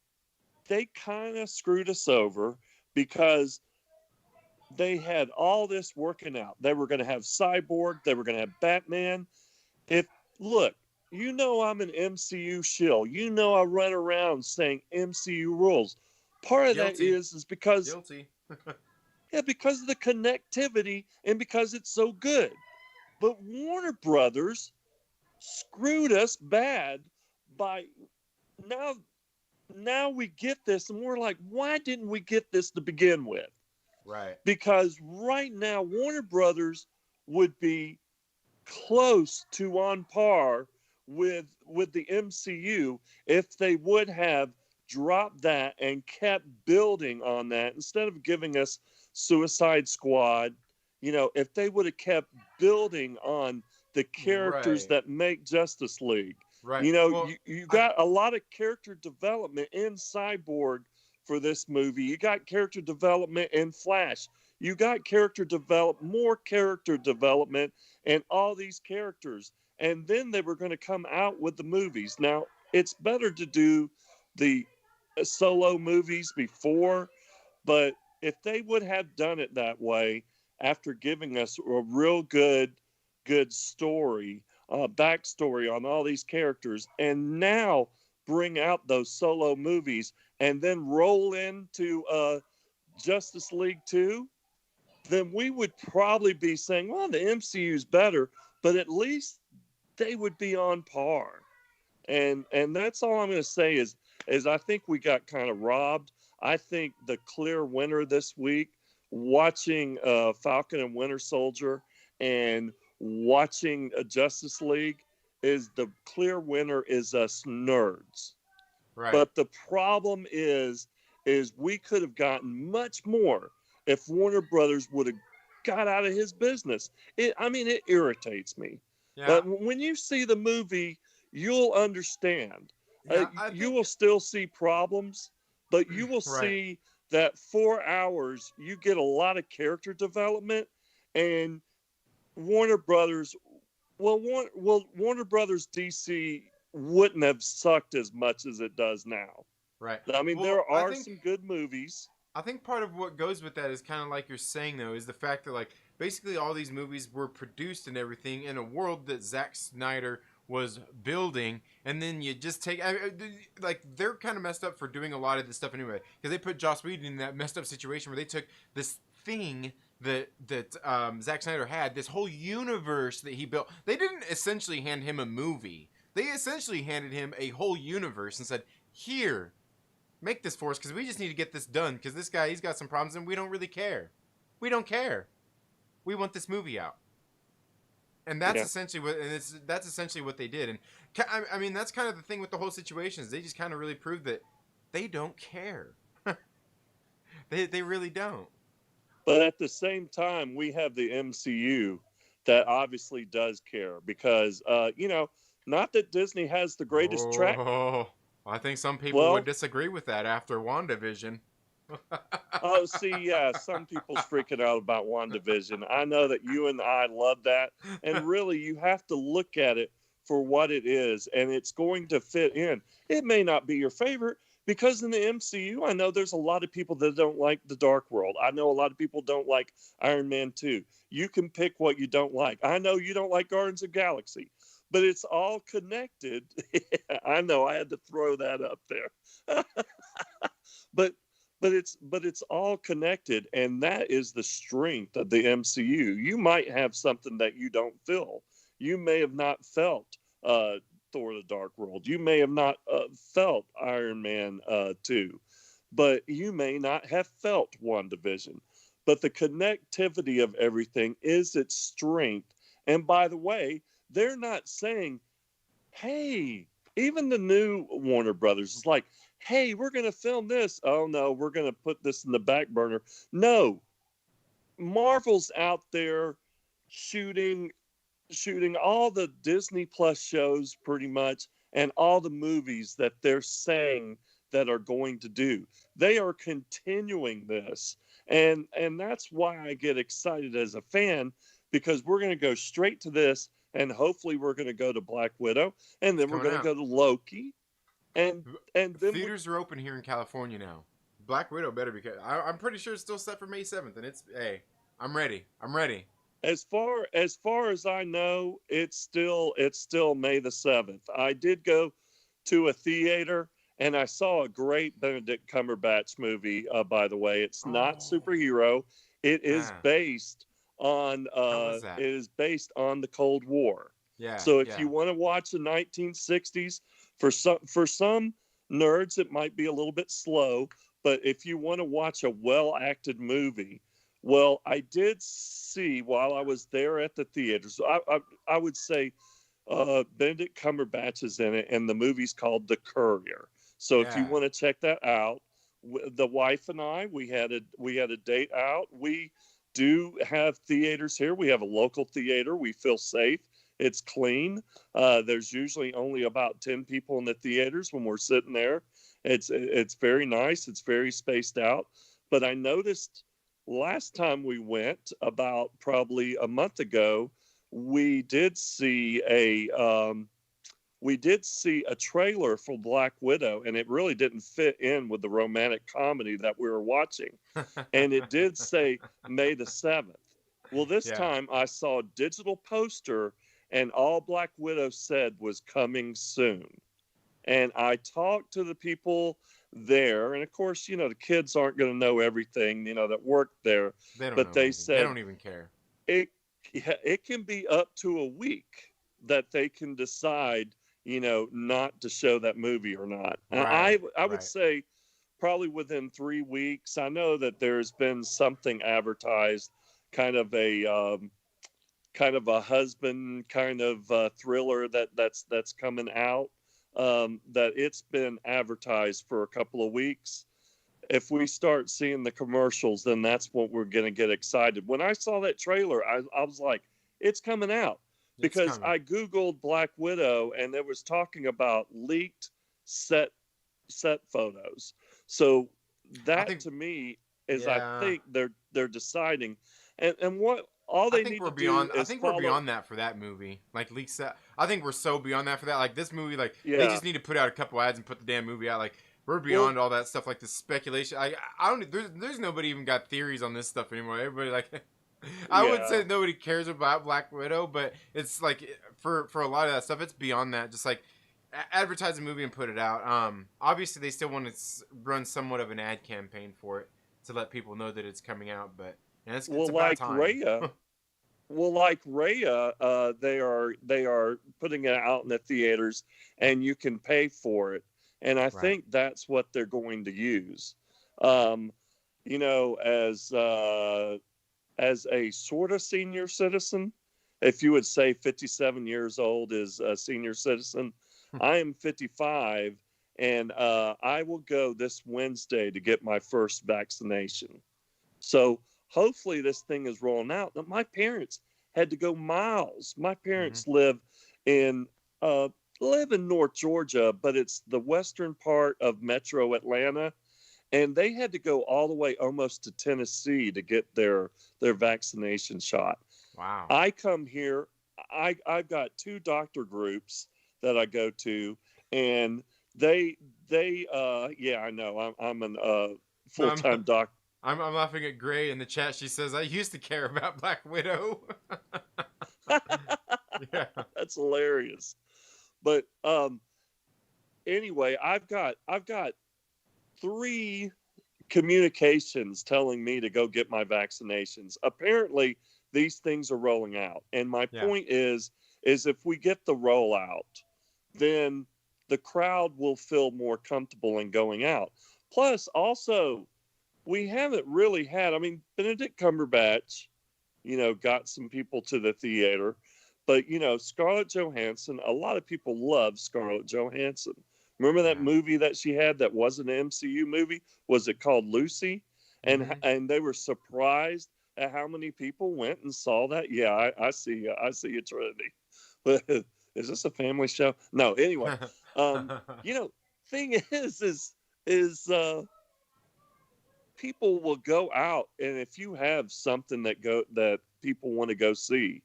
kind of screwed us over because they had all this working out. They were going to have Cyborg, they were going to have Batman. If Look, I'm an MCU shill. I run around saying MCU rules. Part of that Guilty. is because Guilty. because of the connectivity and because it's so good. But Warner Brothers screwed us bad by now now we get this and we're like, why didn't we get this to begin with? Right. Because right now Warner Brothers would be close to on par with the MCU if they would have dropped that and kept building on that instead of giving us Suicide Squad. If they would have kept building on the characters Right. that make Justice League. Right. Well, You I got a lot of character development in Cyborg for this movie. You got character development in Flash. You got more character development and all these characters. And then they were going to come out with the movies. Now, it's better to do the solo movies before, but if they would have done it that way after giving us a real good story, backstory on all these characters, and now bring out those solo movies and then roll into Justice League 2, then we would probably be saying, well, the MCU is better, but at least they would be on par. And that's all I'm going to say is I think we got kind of robbed. I think the clear winner this week, watching Falcon and Winter Soldier and watching Justice League, is the clear winner is us nerds. right. But the problem is is we could have gotten much more if Warner Brothers would have got out of his business. It irritates me. Yeah, But when you see the movie, you'll understand. yeah. I You think will still see problems, but you will right. see that 4 hours, you get a lot of character development, and Warner Brothers, Warner Brothers DC wouldn't have sucked as much as it does now. Right. I mean, Well, there are some good movies. I think part of what goes with that is kind of like you're saying though, is the fact that like basically all these movies were produced and everything in a world that Zack Snyder was building, and then you just take like they're kind of messed up for doing a lot of this stuff anyway, because they put Joss Whedon in that messed up situation where they took this thing that Zack Snyder had, this whole universe that he built. They didn't essentially hand him a movie. They essentially handed him a whole universe and said, "Here, make this for us, because we just need to get this done, because this guy, he's got some problems and we don't really care. We don't care. We want this movie out." And that's essentially what they did. And I mean, that's kind of the thing with the whole situation, is they just kind of really proved that they don't care. They really don't. But at the same time, we have the MCU that obviously does care, because, not that Disney has the greatest track. Oh, I think some people would disagree with that after WandaVision. Oh, see, yeah, some people's freaking out about WandaVision. I know that you and I love that. And really, you have to look at it for what it is, and it's going to fit in. It may not be your favorite, because in the MCU, I know there's a lot of people that don't like the Dark World. I know a lot of people don't like Iron Man 2. You can pick what you don't like. I know you don't like Guardians of the Galaxy, but it's all connected. I know, I had to throw that up there. But it's all connected, and that is the strength of the MCU. You might have something that you don't feel. You may have not felt Thor: The Dark World. You may have not felt Iron Man 2, but you may not have felt WandaVision. But the connectivity of everything is its strength. And by the way, they're not saying, hey, even the new Warner Brothers is like, hey, we're going to film this. Oh, no, we're going to put this in the back burner. No, Marvel's out there shooting all the Disney Plus shows pretty much, and all the movies that they're saying that are going to do. They are continuing this. And that's why I get excited as a fan, because we're going to go straight to this, and hopefully we're going to go to Black Widow, and then we're going to go to Loki. And then theaters are open here in California now. Black Widow better, because I'm pretty sure it's still set for May 7th, and I'm ready. As far as I know, it's still May the 7th. I did go to a theater, and I saw a great Benedict Cumberbatch movie. By the way, it's not superhero. It is based on the Cold War. Yeah. So if you want to watch the 1960s, for some nerds, it might be a little bit slow, but if you want to watch a well-acted movie, well, I did see while I was there at the theaters, I would say Benedict Cumberbatch is in it, and the movie's called The Courier. So if you want to check that out, the wife and I, we had a date out. We do have theaters here. We have a local theater. We feel safe. It's clean. There's usually only about 10 people in the theaters when we're sitting there. It's very nice. It's very spaced out. But I noticed last time we went, about probably a month ago, we did see a trailer for Black Widow, and it really didn't fit in with the romantic comedy that we were watching. And it did say May the 7th. Well, this time I saw a digital poster, and all Black Widow said was coming soon. And I talked to the people there, and of course, the kids aren't going to know everything, that work there. They said they don't even care. It can be up to a week that they can decide, not to show that movie or not. Right, I would say probably within 3 weeks. I know that there's been something advertised, kind of a husband kind of thriller that's coming out. That it's been advertised for a couple of weeks. if we start seeing the commercials, then that's what we're going to get excited. When I saw that trailer, I was like, it's coming out. It's Because coming. I Googled Black Widow and it was talking about leaked set photos. So I that think, to me is, I yeah. think they're deciding, and what all I they think need we're to do beyond. I is think we're follow. beyond that for that movie. Like leaks that. I think we're so beyond that for that. Like this movie, like they Yeah. just need to put out a couple ads and put the damn movie out. Like we're Well, beyond all that stuff. Like the speculation. I don't. There's nobody even got theories on this stuff anymore. Everybody like. I would yeah. say nobody cares about Black Widow, but it's like for a lot of that stuff, it's beyond that. Just like advertise a movie and put it out. Obviously they still want to run somewhat of an ad campaign for it to let people know that it's coming out, but it's Well, about like time. Raya. Well, like Raya, they are putting it out in the theaters, and you can pay for it. And I Right. think that's what they're going to use. Um, you know, as a sort of senior citizen, if you would say 57 years old is a senior citizen, I am 55, and I will go this Wednesday to get my first vaccination. So hopefully this thing is rolling out. Now, my parents had to go miles. My Mm-hmm. parents in uh, live in North Georgia, but it's the western part of Metro Atlanta, and they had to go all the way almost to Tennessee to get their vaccination shot. Wow. I come here. I've got two doctor groups that I go to, and they yeah, I know I'm an No, full time doctor. I'm laughing at Gray in the chat. She says I used to care about Black Widow. Yeah. That's hilarious. But anyway, I've got three communications telling me to go get my vaccinations. Apparently, these things are rolling out. And my Yeah. point is if we get the rollout, then the crowd will feel more comfortable in going out. Plus, also, we haven't really had, I mean, Benedict Cumberbatch, got some people to the theater. But, Scarlett Johansson, a lot of people love Scarlett Johansson. Remember that Yeah. movie that she had that wasn't an MCU movie? Was it called Lucy? Mm-hmm. And they were surprised at how many people went and saw that. Yeah, I see. I see you, Trinity. But is this a family show? No. Anyway, you know, thing is people will go out, and if you have something that people want to go see,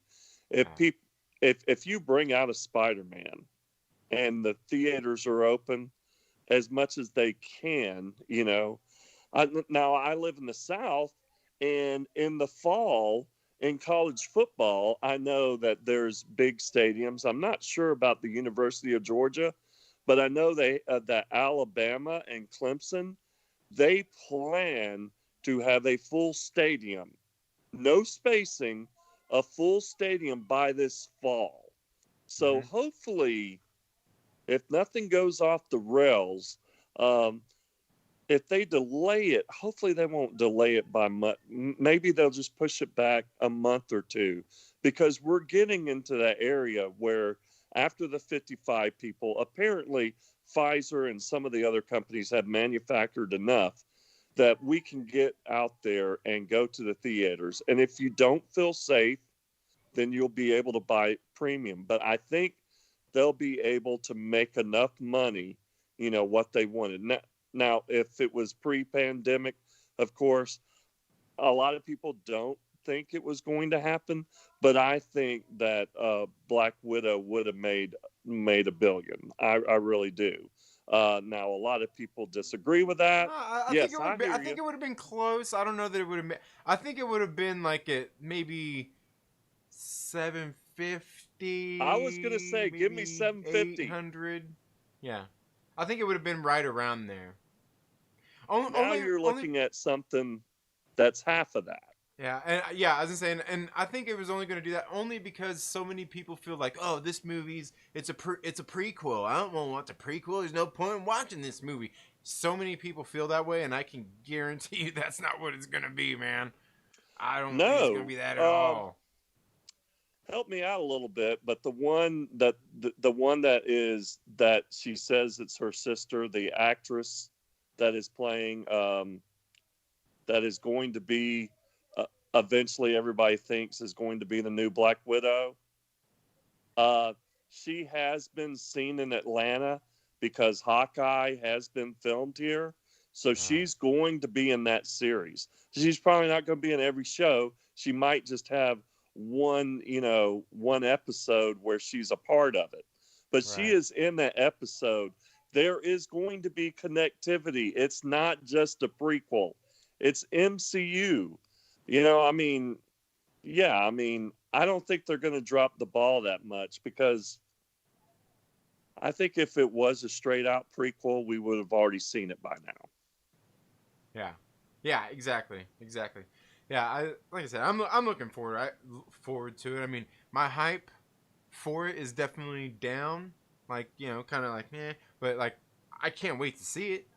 if people if you bring out a Spider-Man and the theaters are open as much as they can, now I live in the South, and in the fall in college football, I know that there's big stadiums. I'm not sure about the University of Georgia, but I know that Alabama and Clemson, they plan to have a full stadium, no spacing, a full stadium by this fall. So Mm-hmm. hopefully, if nothing goes off the rails, um, if they delay it, hopefully they won't delay it by much. Maybe they'll just push it back a month or two, because we're getting into that area where after the 55 people, apparently Pfizer and some of the other companies have manufactured enough that we can get out there and go to the theaters. And if you don't feel safe, then you'll be able to buy premium. But I think they'll be able to make enough money, what they wanted. Now, if it was pre-pandemic, of course, a lot of people don't think it was going to happen, but I think that Black Widow would have made $1 billion. I really do. Now, a lot of people disagree with No, that. I think Yes, it I would be. hear I you. think it would have been close. I don't know that it would have been. I think it would have been like at maybe 750, I was gonna say, give me maybe 750. 800. Yeah, I think it would have been right around there. Now you're Only. looking at something that's half of that. Yeah, and yeah, I was saying, and I think it was only going to do that only because so many people feel like, oh, this movie's it's a prequel. I don't want to watch a prequel. There's no point in watching this movie. So many people feel that way, and I can guarantee you that's not what it's going to be, man. I don't think it's going to No, be that at all. help me out a little bit. But the one that she says it's her sister, the actress that is playing, that is going to be, eventually everybody thinks is going to be the new Black Widow. She has been seen in Atlanta because Hawkeye has been filmed here. So she's going to be in that series. She's probably not going to be in every show. She might just have one episode where she's a part of it. But she is in that episode. There is going to be connectivity. It's not just a prequel. It's MCU. I don't think they're going to drop the ball that much, because I think if it was a straight out prequel, we would have already seen it by now. Yeah, exactly. Yeah, like I said, I'm looking forward to it. I mean, my hype for it is definitely down, like, kind of like, but like, I can't wait to see it.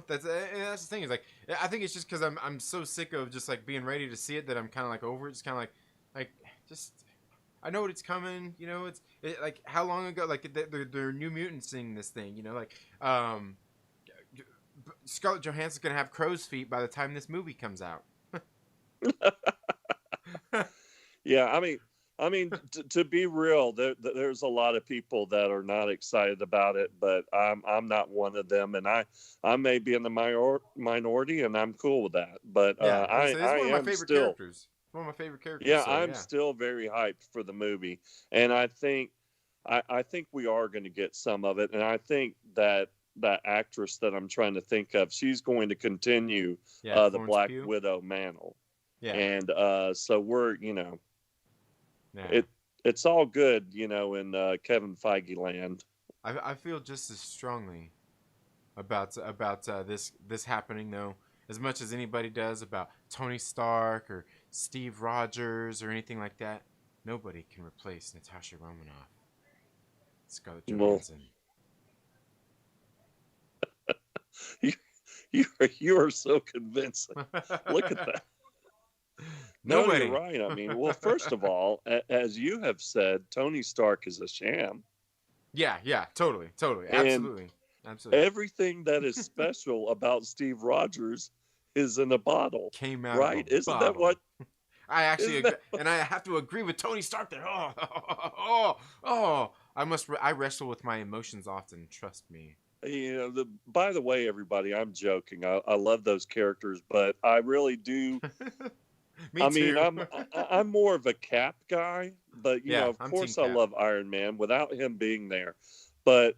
That's the thing, is like, I think it's just because I'm so sick of just like being ready to see it that I'm kind of like over it. It's kind of like just, I know it's coming. It's like, how long ago, like they're New Mutants seeing this thing. Scarlett Johansson's gonna have crow's feet by the time this movie comes out. Yeah, I mean, to be real, there's a lot of people that are not excited about it, but I'm not one of them, and I may be in the minority, and I'm cool with that. But it's one of my favorite characters. It's one of my favorite characters. Yeah, I'm still very hyped for the movie, and I think we are going to get some of it, and I think that actress that I'm trying to think of, she's going to continue the Black Widow mantle. Yeah. And so we're, it's all good, in Kevin Feige land. I feel just as strongly about this happening, though, as much as anybody does about Tony Stark or Steve Rogers or anything like that. Nobody can replace Natasha Romanoff, Scarlett Johansson. You are so convincing. Look at that. Nobody. No, you're right. I mean, well, first of all, as you have said, Tony Stark is a sham. Yeah, totally, absolutely. Everything that is special about Steve Rogers is in a bottle. Came out right? Of a Isn't bottle. that what? I actually agree, and I have to agree with Tony Stark there. I wrestle with my emotions often. Trust me. By the way, everybody, I'm joking. I love those characters, but I really do. Me too. I'm more of a Cap guy, but of course I Cap. love Iron Man without him being there. But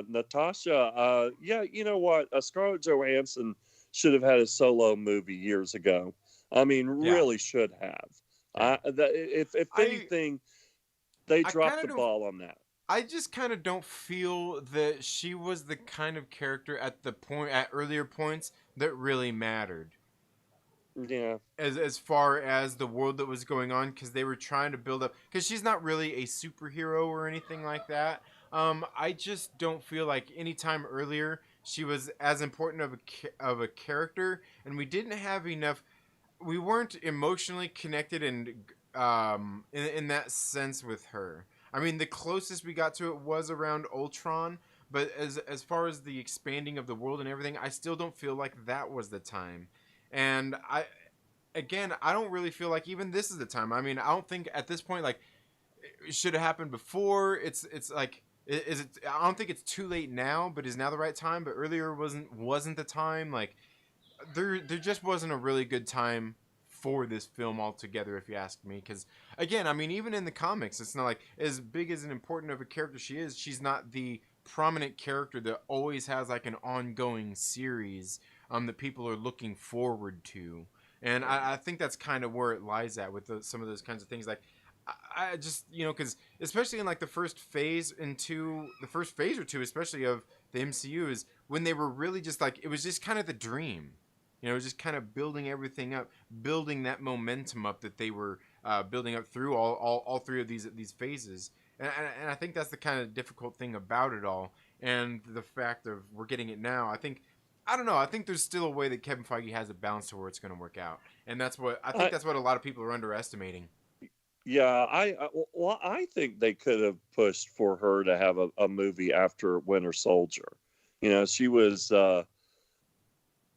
Natasha, you know what? Scarlett Johansson should have had a solo movie years ago. I mean, really should have. Yeah. If anything, they dropped the ball on that. I just kind of don't feel that she was the kind of character at earlier points that really mattered. Yeah. As far as the world that was going on, because they were trying to build up, because she's not really a superhero or anything like that. I just don't feel like any time earlier she was as important of a character, and we didn't have enough. We weren't emotionally connected and in that sense with her. I mean, the closest we got to it was around Ultron, but as far as the expanding of the world and everything, I still don't feel like that was the time. And I don't really feel like even this is the time. I mean, I don't think at this point, like, it should have happened before. It's like, is it? I don't think it's too late now, but is now the right time? But earlier wasn't the time. Like, there just wasn't a really good time for this film altogether, if you ask me. Because again, I mean, even in the comics, it's not like, as big as an important of a character she is, she's not the prominent character that always has like an ongoing series that people are looking forward to. And I think that's kind of where it lies at with some of those kinds of things. Like, I just, because especially in like the first phase or two, especially of the MCU, is when they were really just like, it was just kind of the dream. Just kind of building everything up, building that momentum up that they were building up through all three of these phases. And I think that's the kind of difficult thing about it all. And the fact of we're getting it now, I don't know. I think there's still a way that Kevin Feige has a balance to where it's going to work out. And that's what a lot of people are underestimating. Yeah, I think they could have pushed for her to have a movie after Winter Soldier. She was...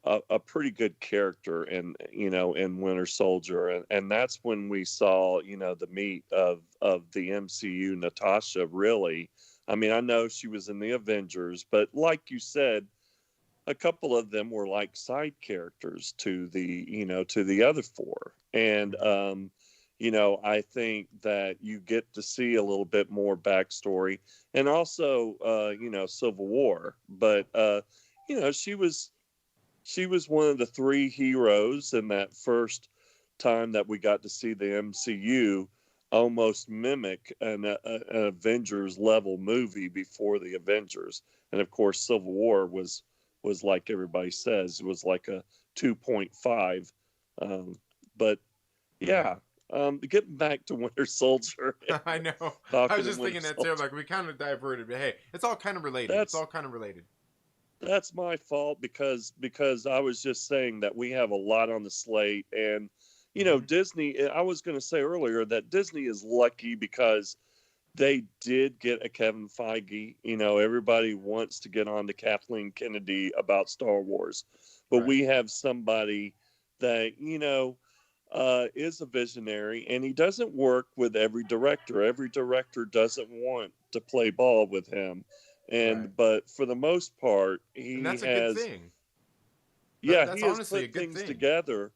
a pretty good character in Winter Soldier, and that's when we saw the meat of the MCU. Natasha, really, I mean, I know she was in the Avengers, but like you said, a couple of them were like side characters to the other four, and I think that you get to see a little bit more backstory, and also Civil War, but she was one of the three heroes in that first time that we got to see the MCU almost mimic an Avengers level movie before the Avengers. And of course, Civil War was like everybody says, it was like a 2.5. But yeah, getting back to Winter Soldier. I know. I Falcon was and just Winter thinking that too. Soldier. Like we kind of diverted, but hey, it's all kind of related. It's That's all kind of related. that's my fault because I was just saying that we have a lot on the slate, and Disney. I was going to say earlier that Disney is lucky because they did get a Kevin Feige. Everybody wants to get on to Kathleen Kennedy about Star Wars, but Right. we have somebody that is a visionary, and he doesn't work with every director. Every director doesn't want to play ball with him, Right. but for the most part, And he that's a good has. thing. Yeah, That's he has honestly a put good things thing. together.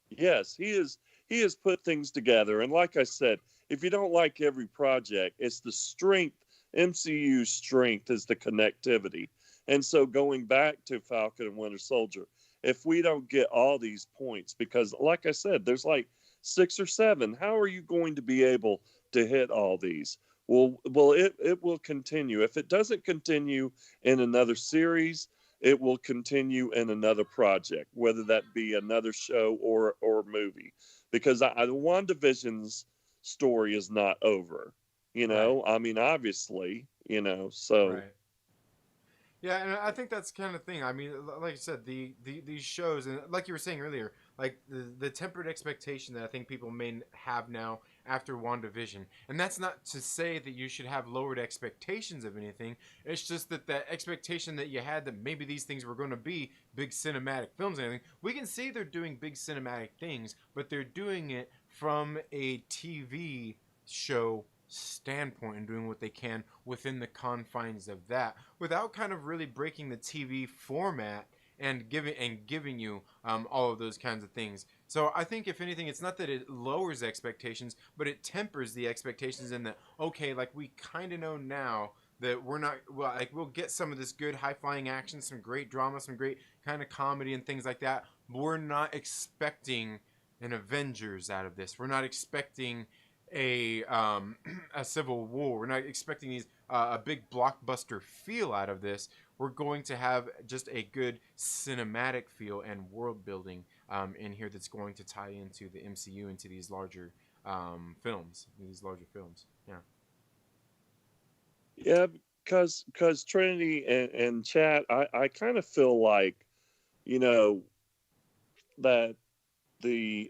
Yes, he has put things together. And like I said, if you don't like every project, it's the strength. MCU's strength is the connectivity. And so going back to Falcon and Winter Soldier, if we don't get all these points, because like I said, there's like 6 or 7, how are you going to be able to hit all these? Well, it will continue. If it doesn't continue in another series, it will continue in another project, whether that be another show or movie, because the WandaVision's story is not over. Right. I mean, obviously, so Right. Yeah, and I think that's kind of thing. I mean, like you said, these shows, and like you were saying earlier, like the tempered expectation that I think people may have now after WandaVision, and that's not to say that you should have lowered expectations of anything. It's just that the expectation that you had that maybe these things were going to be big cinematic films and everything. We can see they're doing big cinematic things, but they're doing it from a TV show standpoint and doing what they can within the confines of that without kind of really breaking the TV format and giving you all of those kinds of things. So I think if anything, it's not that it lowers expectations, but it tempers the expectations in that okay, like we kind of know now that we're not well, like we'll get some of this good high flying action, some great drama, some great kind of comedy and things like that. But we're not expecting an Avengers out of this. We're not expecting a a Civil War. We're not expecting these a big blockbuster feel out of this. We're going to have just a good cinematic feel and world building in here that's going to tie into the MCU, into these larger films. These larger films. Yeah. yeah, because Trinity and Chat, I kind of feel like you know that the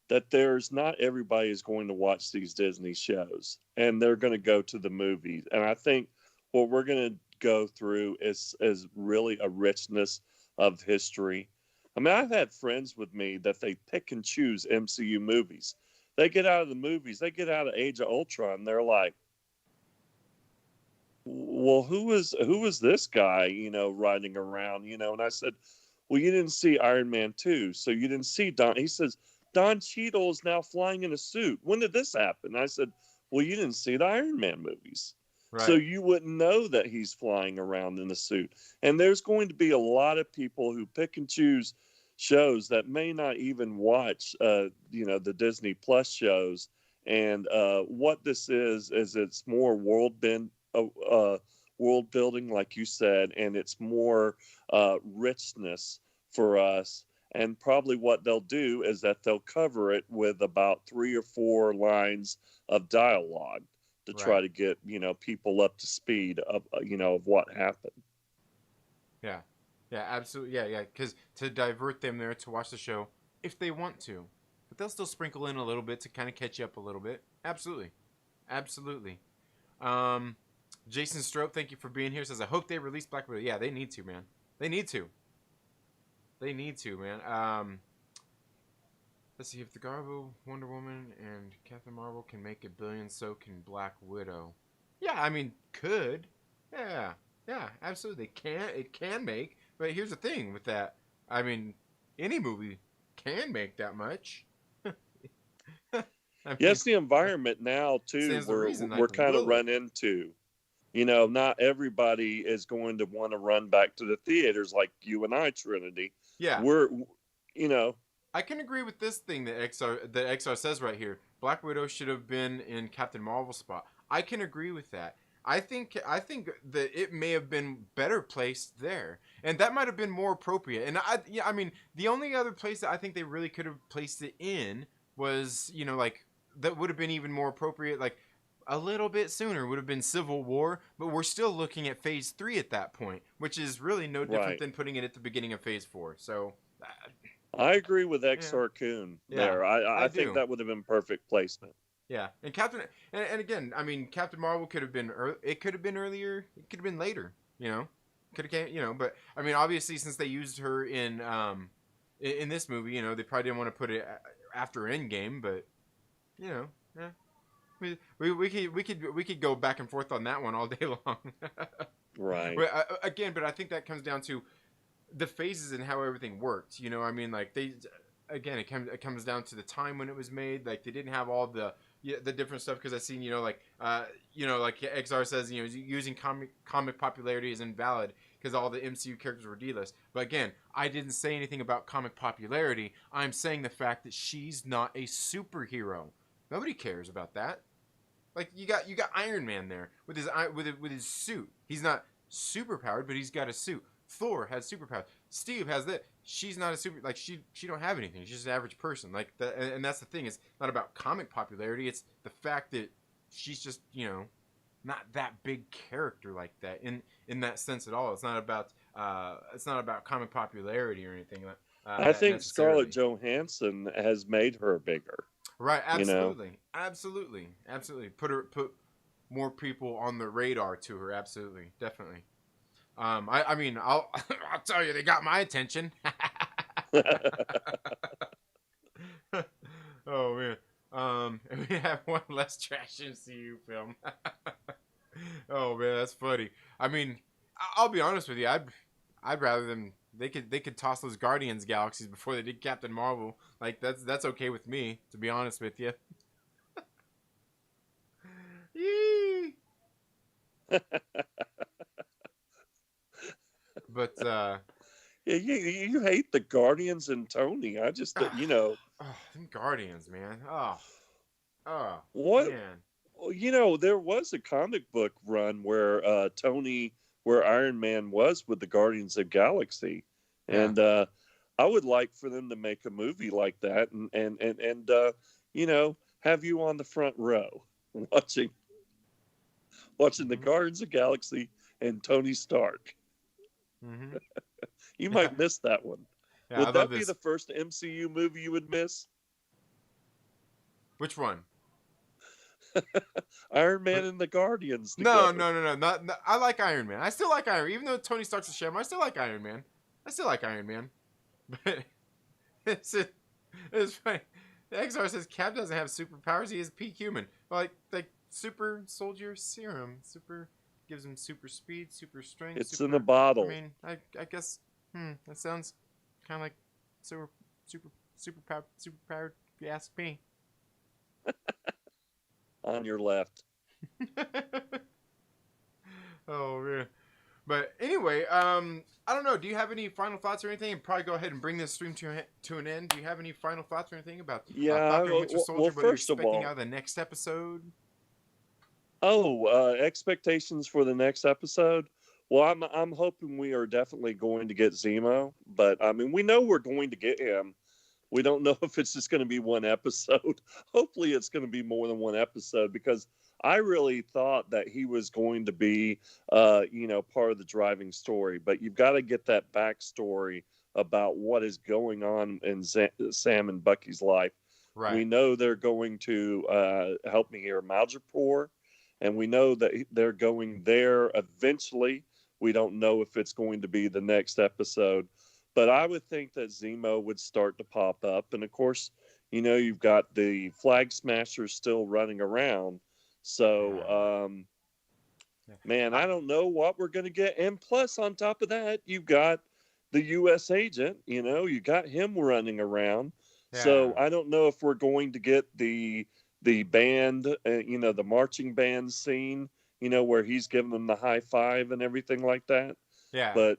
that there's not everybody is going to watch these Disney shows, and they're going to go to the movies. And I think what we're going to go through is really a richness of history. I mean, I've had friends with me that they pick and choose MCU movies. They get out of the movies, they get out of Age of Ultron, and they're like, "Well, who was this guy? Riding around? And I said, "Well, you didn't see Iron Man 2, so you didn't see Don." He says, "Don Cheadle is now flying in a suit. When did this happen?" I said, "Well, you didn't see the Iron Man movies, so Right. you wouldn't know that he's flying around in a suit." And there's going to be a lot of people who pick and choose shows that may not even watch, the Disney Plus shows. And what this is it's more world building, like you said, and it's more richness for us. And probably what they'll do is that they'll cover it with about 3 or 4 lines of dialogue to try Right. to get people up to speed of what happened. Yeah. Yeah. Absolutely. Yeah. Yeah. Because to divert them there to watch the show if they want to, but they'll still sprinkle in a little bit to kind of catch you up a little bit. Absolutely. Absolutely. Um, Jason Strope, thank you for being here. Says, I hope they release Black Widow. Yeah, they need to, man. They need to. They need to, man. Let's see, if the Garbo, Wonder Woman, and Captain Marvel can make $1 billion, so can Black Widow. Yeah, I mean, could. Yeah, absolutely. It can make. But here's the thing with that. I mean, any movie can make that much. I mean, Yes, the environment now too. stands the reason, We're like, kind of will it? run into. Not everybody is going to want to run back to the theaters like you and I, Trinity. Yeah, We're, you know, I can agree with this thing that XR says right here. Black Widow should have been in Captain Marvel's spot. I can agree with that. I think that it may have been better placed there, and that might have been more appropriate. And I mean, the only other place that I think they really could have placed it in was, like, that would have been even more appropriate, like a little bit sooner would have been Civil War. But we're still looking at Phase 3 at that point, which is really no different Right. than putting it at the beginning of Phase 4. So. I agree with XR Coon there. I think that would have been perfect placement. Yeah, and Captain, and again, I mean, Captain Marvel could have been it could have been earlier, it could have been later, could have came, but I mean, obviously, since they used her in this movie, they probably didn't want to put it after Endgame, but yeah, we could go back and forth on that one all day long. Right. But but I think that comes down to the phases and how everything worked. I mean, like it comes down to the time when it was made. Like, they didn't have all the different stuff, because I've seen, like XR says, using comic popularity is invalid because all the MCU characters were D-list. But again, I didn't say anything about comic popularity. I'm saying the fact that she's not a superhero. Nobody cares about that. Like, you got Iron Man there with his suit. He's not super powered, but he's got a suit. Thor has superpowers. Steve has that. She's not a super, like, she don't have anything. She's just an average person. Like that, and that's the thing. It's not about comic popularity. It's the fact that she's just, not that big character like that in that sense at all. It's not about comic popularity or anything like. I think Scarlett Johansson has made her bigger. Right. Absolutely. Absolutely. Put more people on the radar to her. Absolutely. Definitely. I mean, I'll tell you, they got my attention. Oh man. And we have one less trash MCU film. Oh man, that's funny. I mean, I'll be honest with you. I'd rather them. They could toss those Guardians galaxies before they did Captain Marvel. Like, that's okay with me, to be honest with you. Yee. But yeah, you hate the Guardians and Tony. I just oh, them Guardians, man. What? Man. Well, there was a comic book run where where Iron Man was with the Guardians of Galaxy, and I would like for them to make a movie like that, and have you on the front row watching the Guardians of Galaxy and Tony Stark. Mm-hmm. You might miss that one. Yeah, would that be the first MCU movie you would miss? Which one? Iron Man and the Guardians together. No. Not, I like Iron Man. I still like Iron Man. Even though Tony Stark's a sham, I still like Iron Man. But it's funny. The XR says Cap doesn't have superpowers. He is peak human. Like super soldier serum. Gives him super speed, super strength. It's in a bottle. I mean, I guess. That sounds kind of like super powered. If you ask me. On your left. Oh man. But anyway, I don't know. Do you have any final thoughts or anything? And probably go ahead and bring this stream to an end. Do you have any final thoughts or anything about Falcon Winter Soldier? What you're expecting out of the next episode? Expectations for the next episode. Well, I'm hoping we are definitely going to get Zemo, but I mean, we know we're going to get him. We don't know if it's just going to be one episode. Hopefully it's going to be more than one episode, because I really thought that he was going to be, part of the driving story. But you've got to get that backstory about what is going on in Sam and Bucky's life. Right. We know they're going to help me here, Madripoor, and we know that they're going there eventually. We don't know if it's going to be the next episode. But I would think that Zemo would start to pop up. And of course, you know, you've got the Flag Smashers still running around. So, man, I don't know what we're going to get. And plus, on top of that, you've got the U.S. agent, you know, you got him running around. Yeah. So I don't know if we're going to get the band, you know, the marching band scene, you know, where he's giving them the high five and everything like that. Yeah. But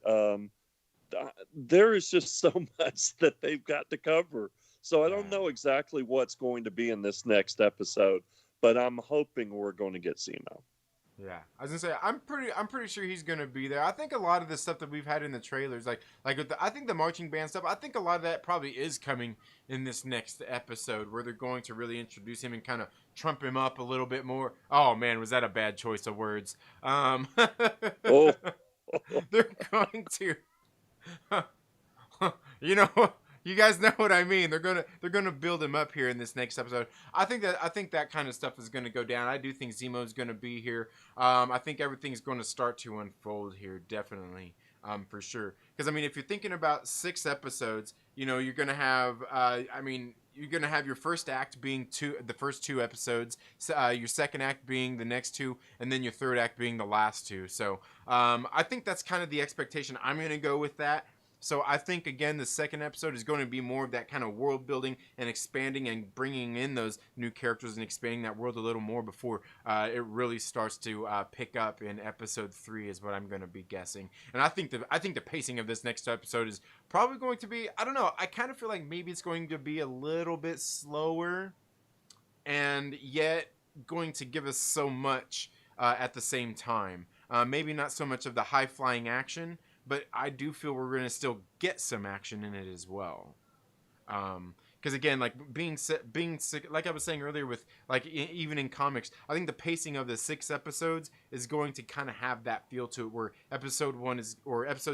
there is just so much that they've got to cover. So I don't know exactly what's going to be in this next episode, but I'm hoping we're going to get Zemo. Yeah, I was gonna say I'm pretty sure he's gonna be there. I think a lot of the stuff that we've had in the trailers, like with the, I think the marching band stuff, I think a lot of that probably is coming in this next episode, where they're going to really introduce him and kind of trump him up a little bit more. Oh man, was that a bad choice of words? Oh, they're going to, you know. You guys know what I mean. They're gonna build him up here in this next episode. I think that kind of stuff is gonna go down. I do think Zemo's gonna be here. I think everything's going to start to unfold here, definitely, for sure. Because I mean, if you're thinking about 6 episodes, you know, you're gonna have. You're gonna have your first act being the first 2 episodes, your second act being the next 2, and then your third act being the last 2. So I think that's kind of the expectation. I'm gonna go with that. So I think, again, the second episode is going to be more of that kind of world building and expanding and bringing in those new characters and expanding that world a little more before it really starts to pick up in episode 3 is what I'm going to be guessing. And I think the pacing of this next episode is probably going to be, I don't know, I kind of feel like maybe it's going to be a little bit slower and yet going to give us so much at the same time. Maybe not so much of the high-flying action, but I do feel we're going to still get some action in it as well. Because again, like being sick, like I was saying earlier, with like even in comics, I think the pacing of the 6 episodes is going to kind of have that feel to it, where episode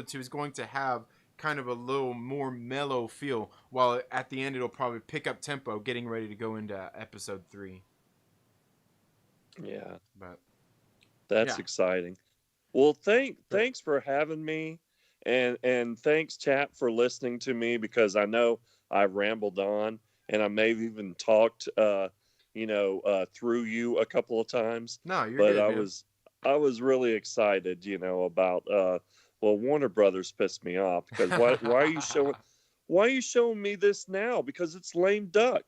2 is going to have kind of a little more mellow feel, while at the end it'll probably pick up tempo, getting ready to go into episode 3. Yeah, but that's exciting. Well, thanks for having me, and thanks chat for listening to me, because I know I rambled on and I may have even talked through you a couple of times. No, you're but good, I man. was really excited, you know, about Warner Brothers pissed me off, because why are you showing me this now? Because it's lame duck.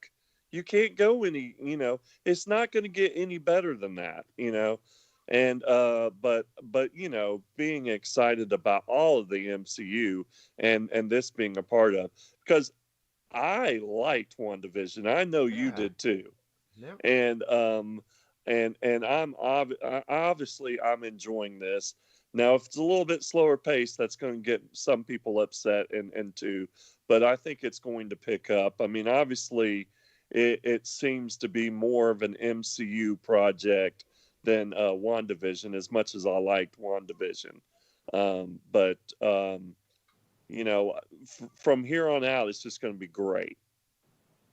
You can't go any, you know, it's not going to get any better than that, you know. And but you know, being excited about all of the MCU and this being a part of, because I liked WandaVision. I know you did too. Yep. And I'm obviously I'm enjoying this. Now, if it's a little bit slower pace, that's going to get some people upset and too. But I think it's going to pick up. I mean, obviously, it seems to be more of an MCU project than WandaVision, as much as I liked WandaVision. But you know, from here on out, it's just going to be great.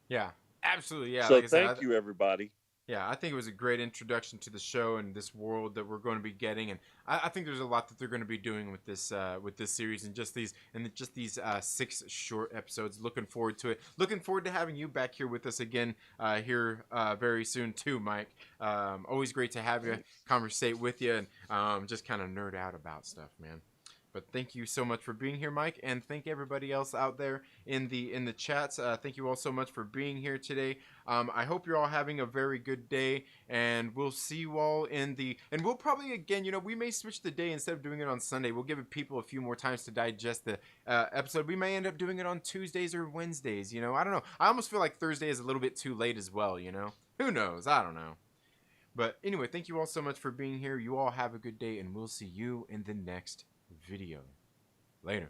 Yeah, absolutely. Yeah. So like I said, thank you, everybody. Yeah, I think it was a great introduction to the show and this world that we're going to be getting, and I think there's a lot that they're going to be doing with this series and just these 6 short episodes. Looking forward to it. Looking forward to having you back here with us again here very soon too, Mike. Always great to have you, conversate with you, and just kind of nerd out about stuff, man. But thank you so much for being here, Mike, and thank everybody else out there in the chats. Thank you all so much for being here today. I hope you're all having a very good day, and we'll see you all and we'll probably, again, you know, we may switch the day. Instead of doing it on Sunday, we'll give people a few more times to digest the episode. We may end up doing it on Tuesdays or Wednesdays, you know. I don't know. I almost feel like Thursday is a little bit too late as well, you know. Who knows? I don't know. But anyway, thank you all so much for being here. You all have a good day, and we'll see you in the next video. Later.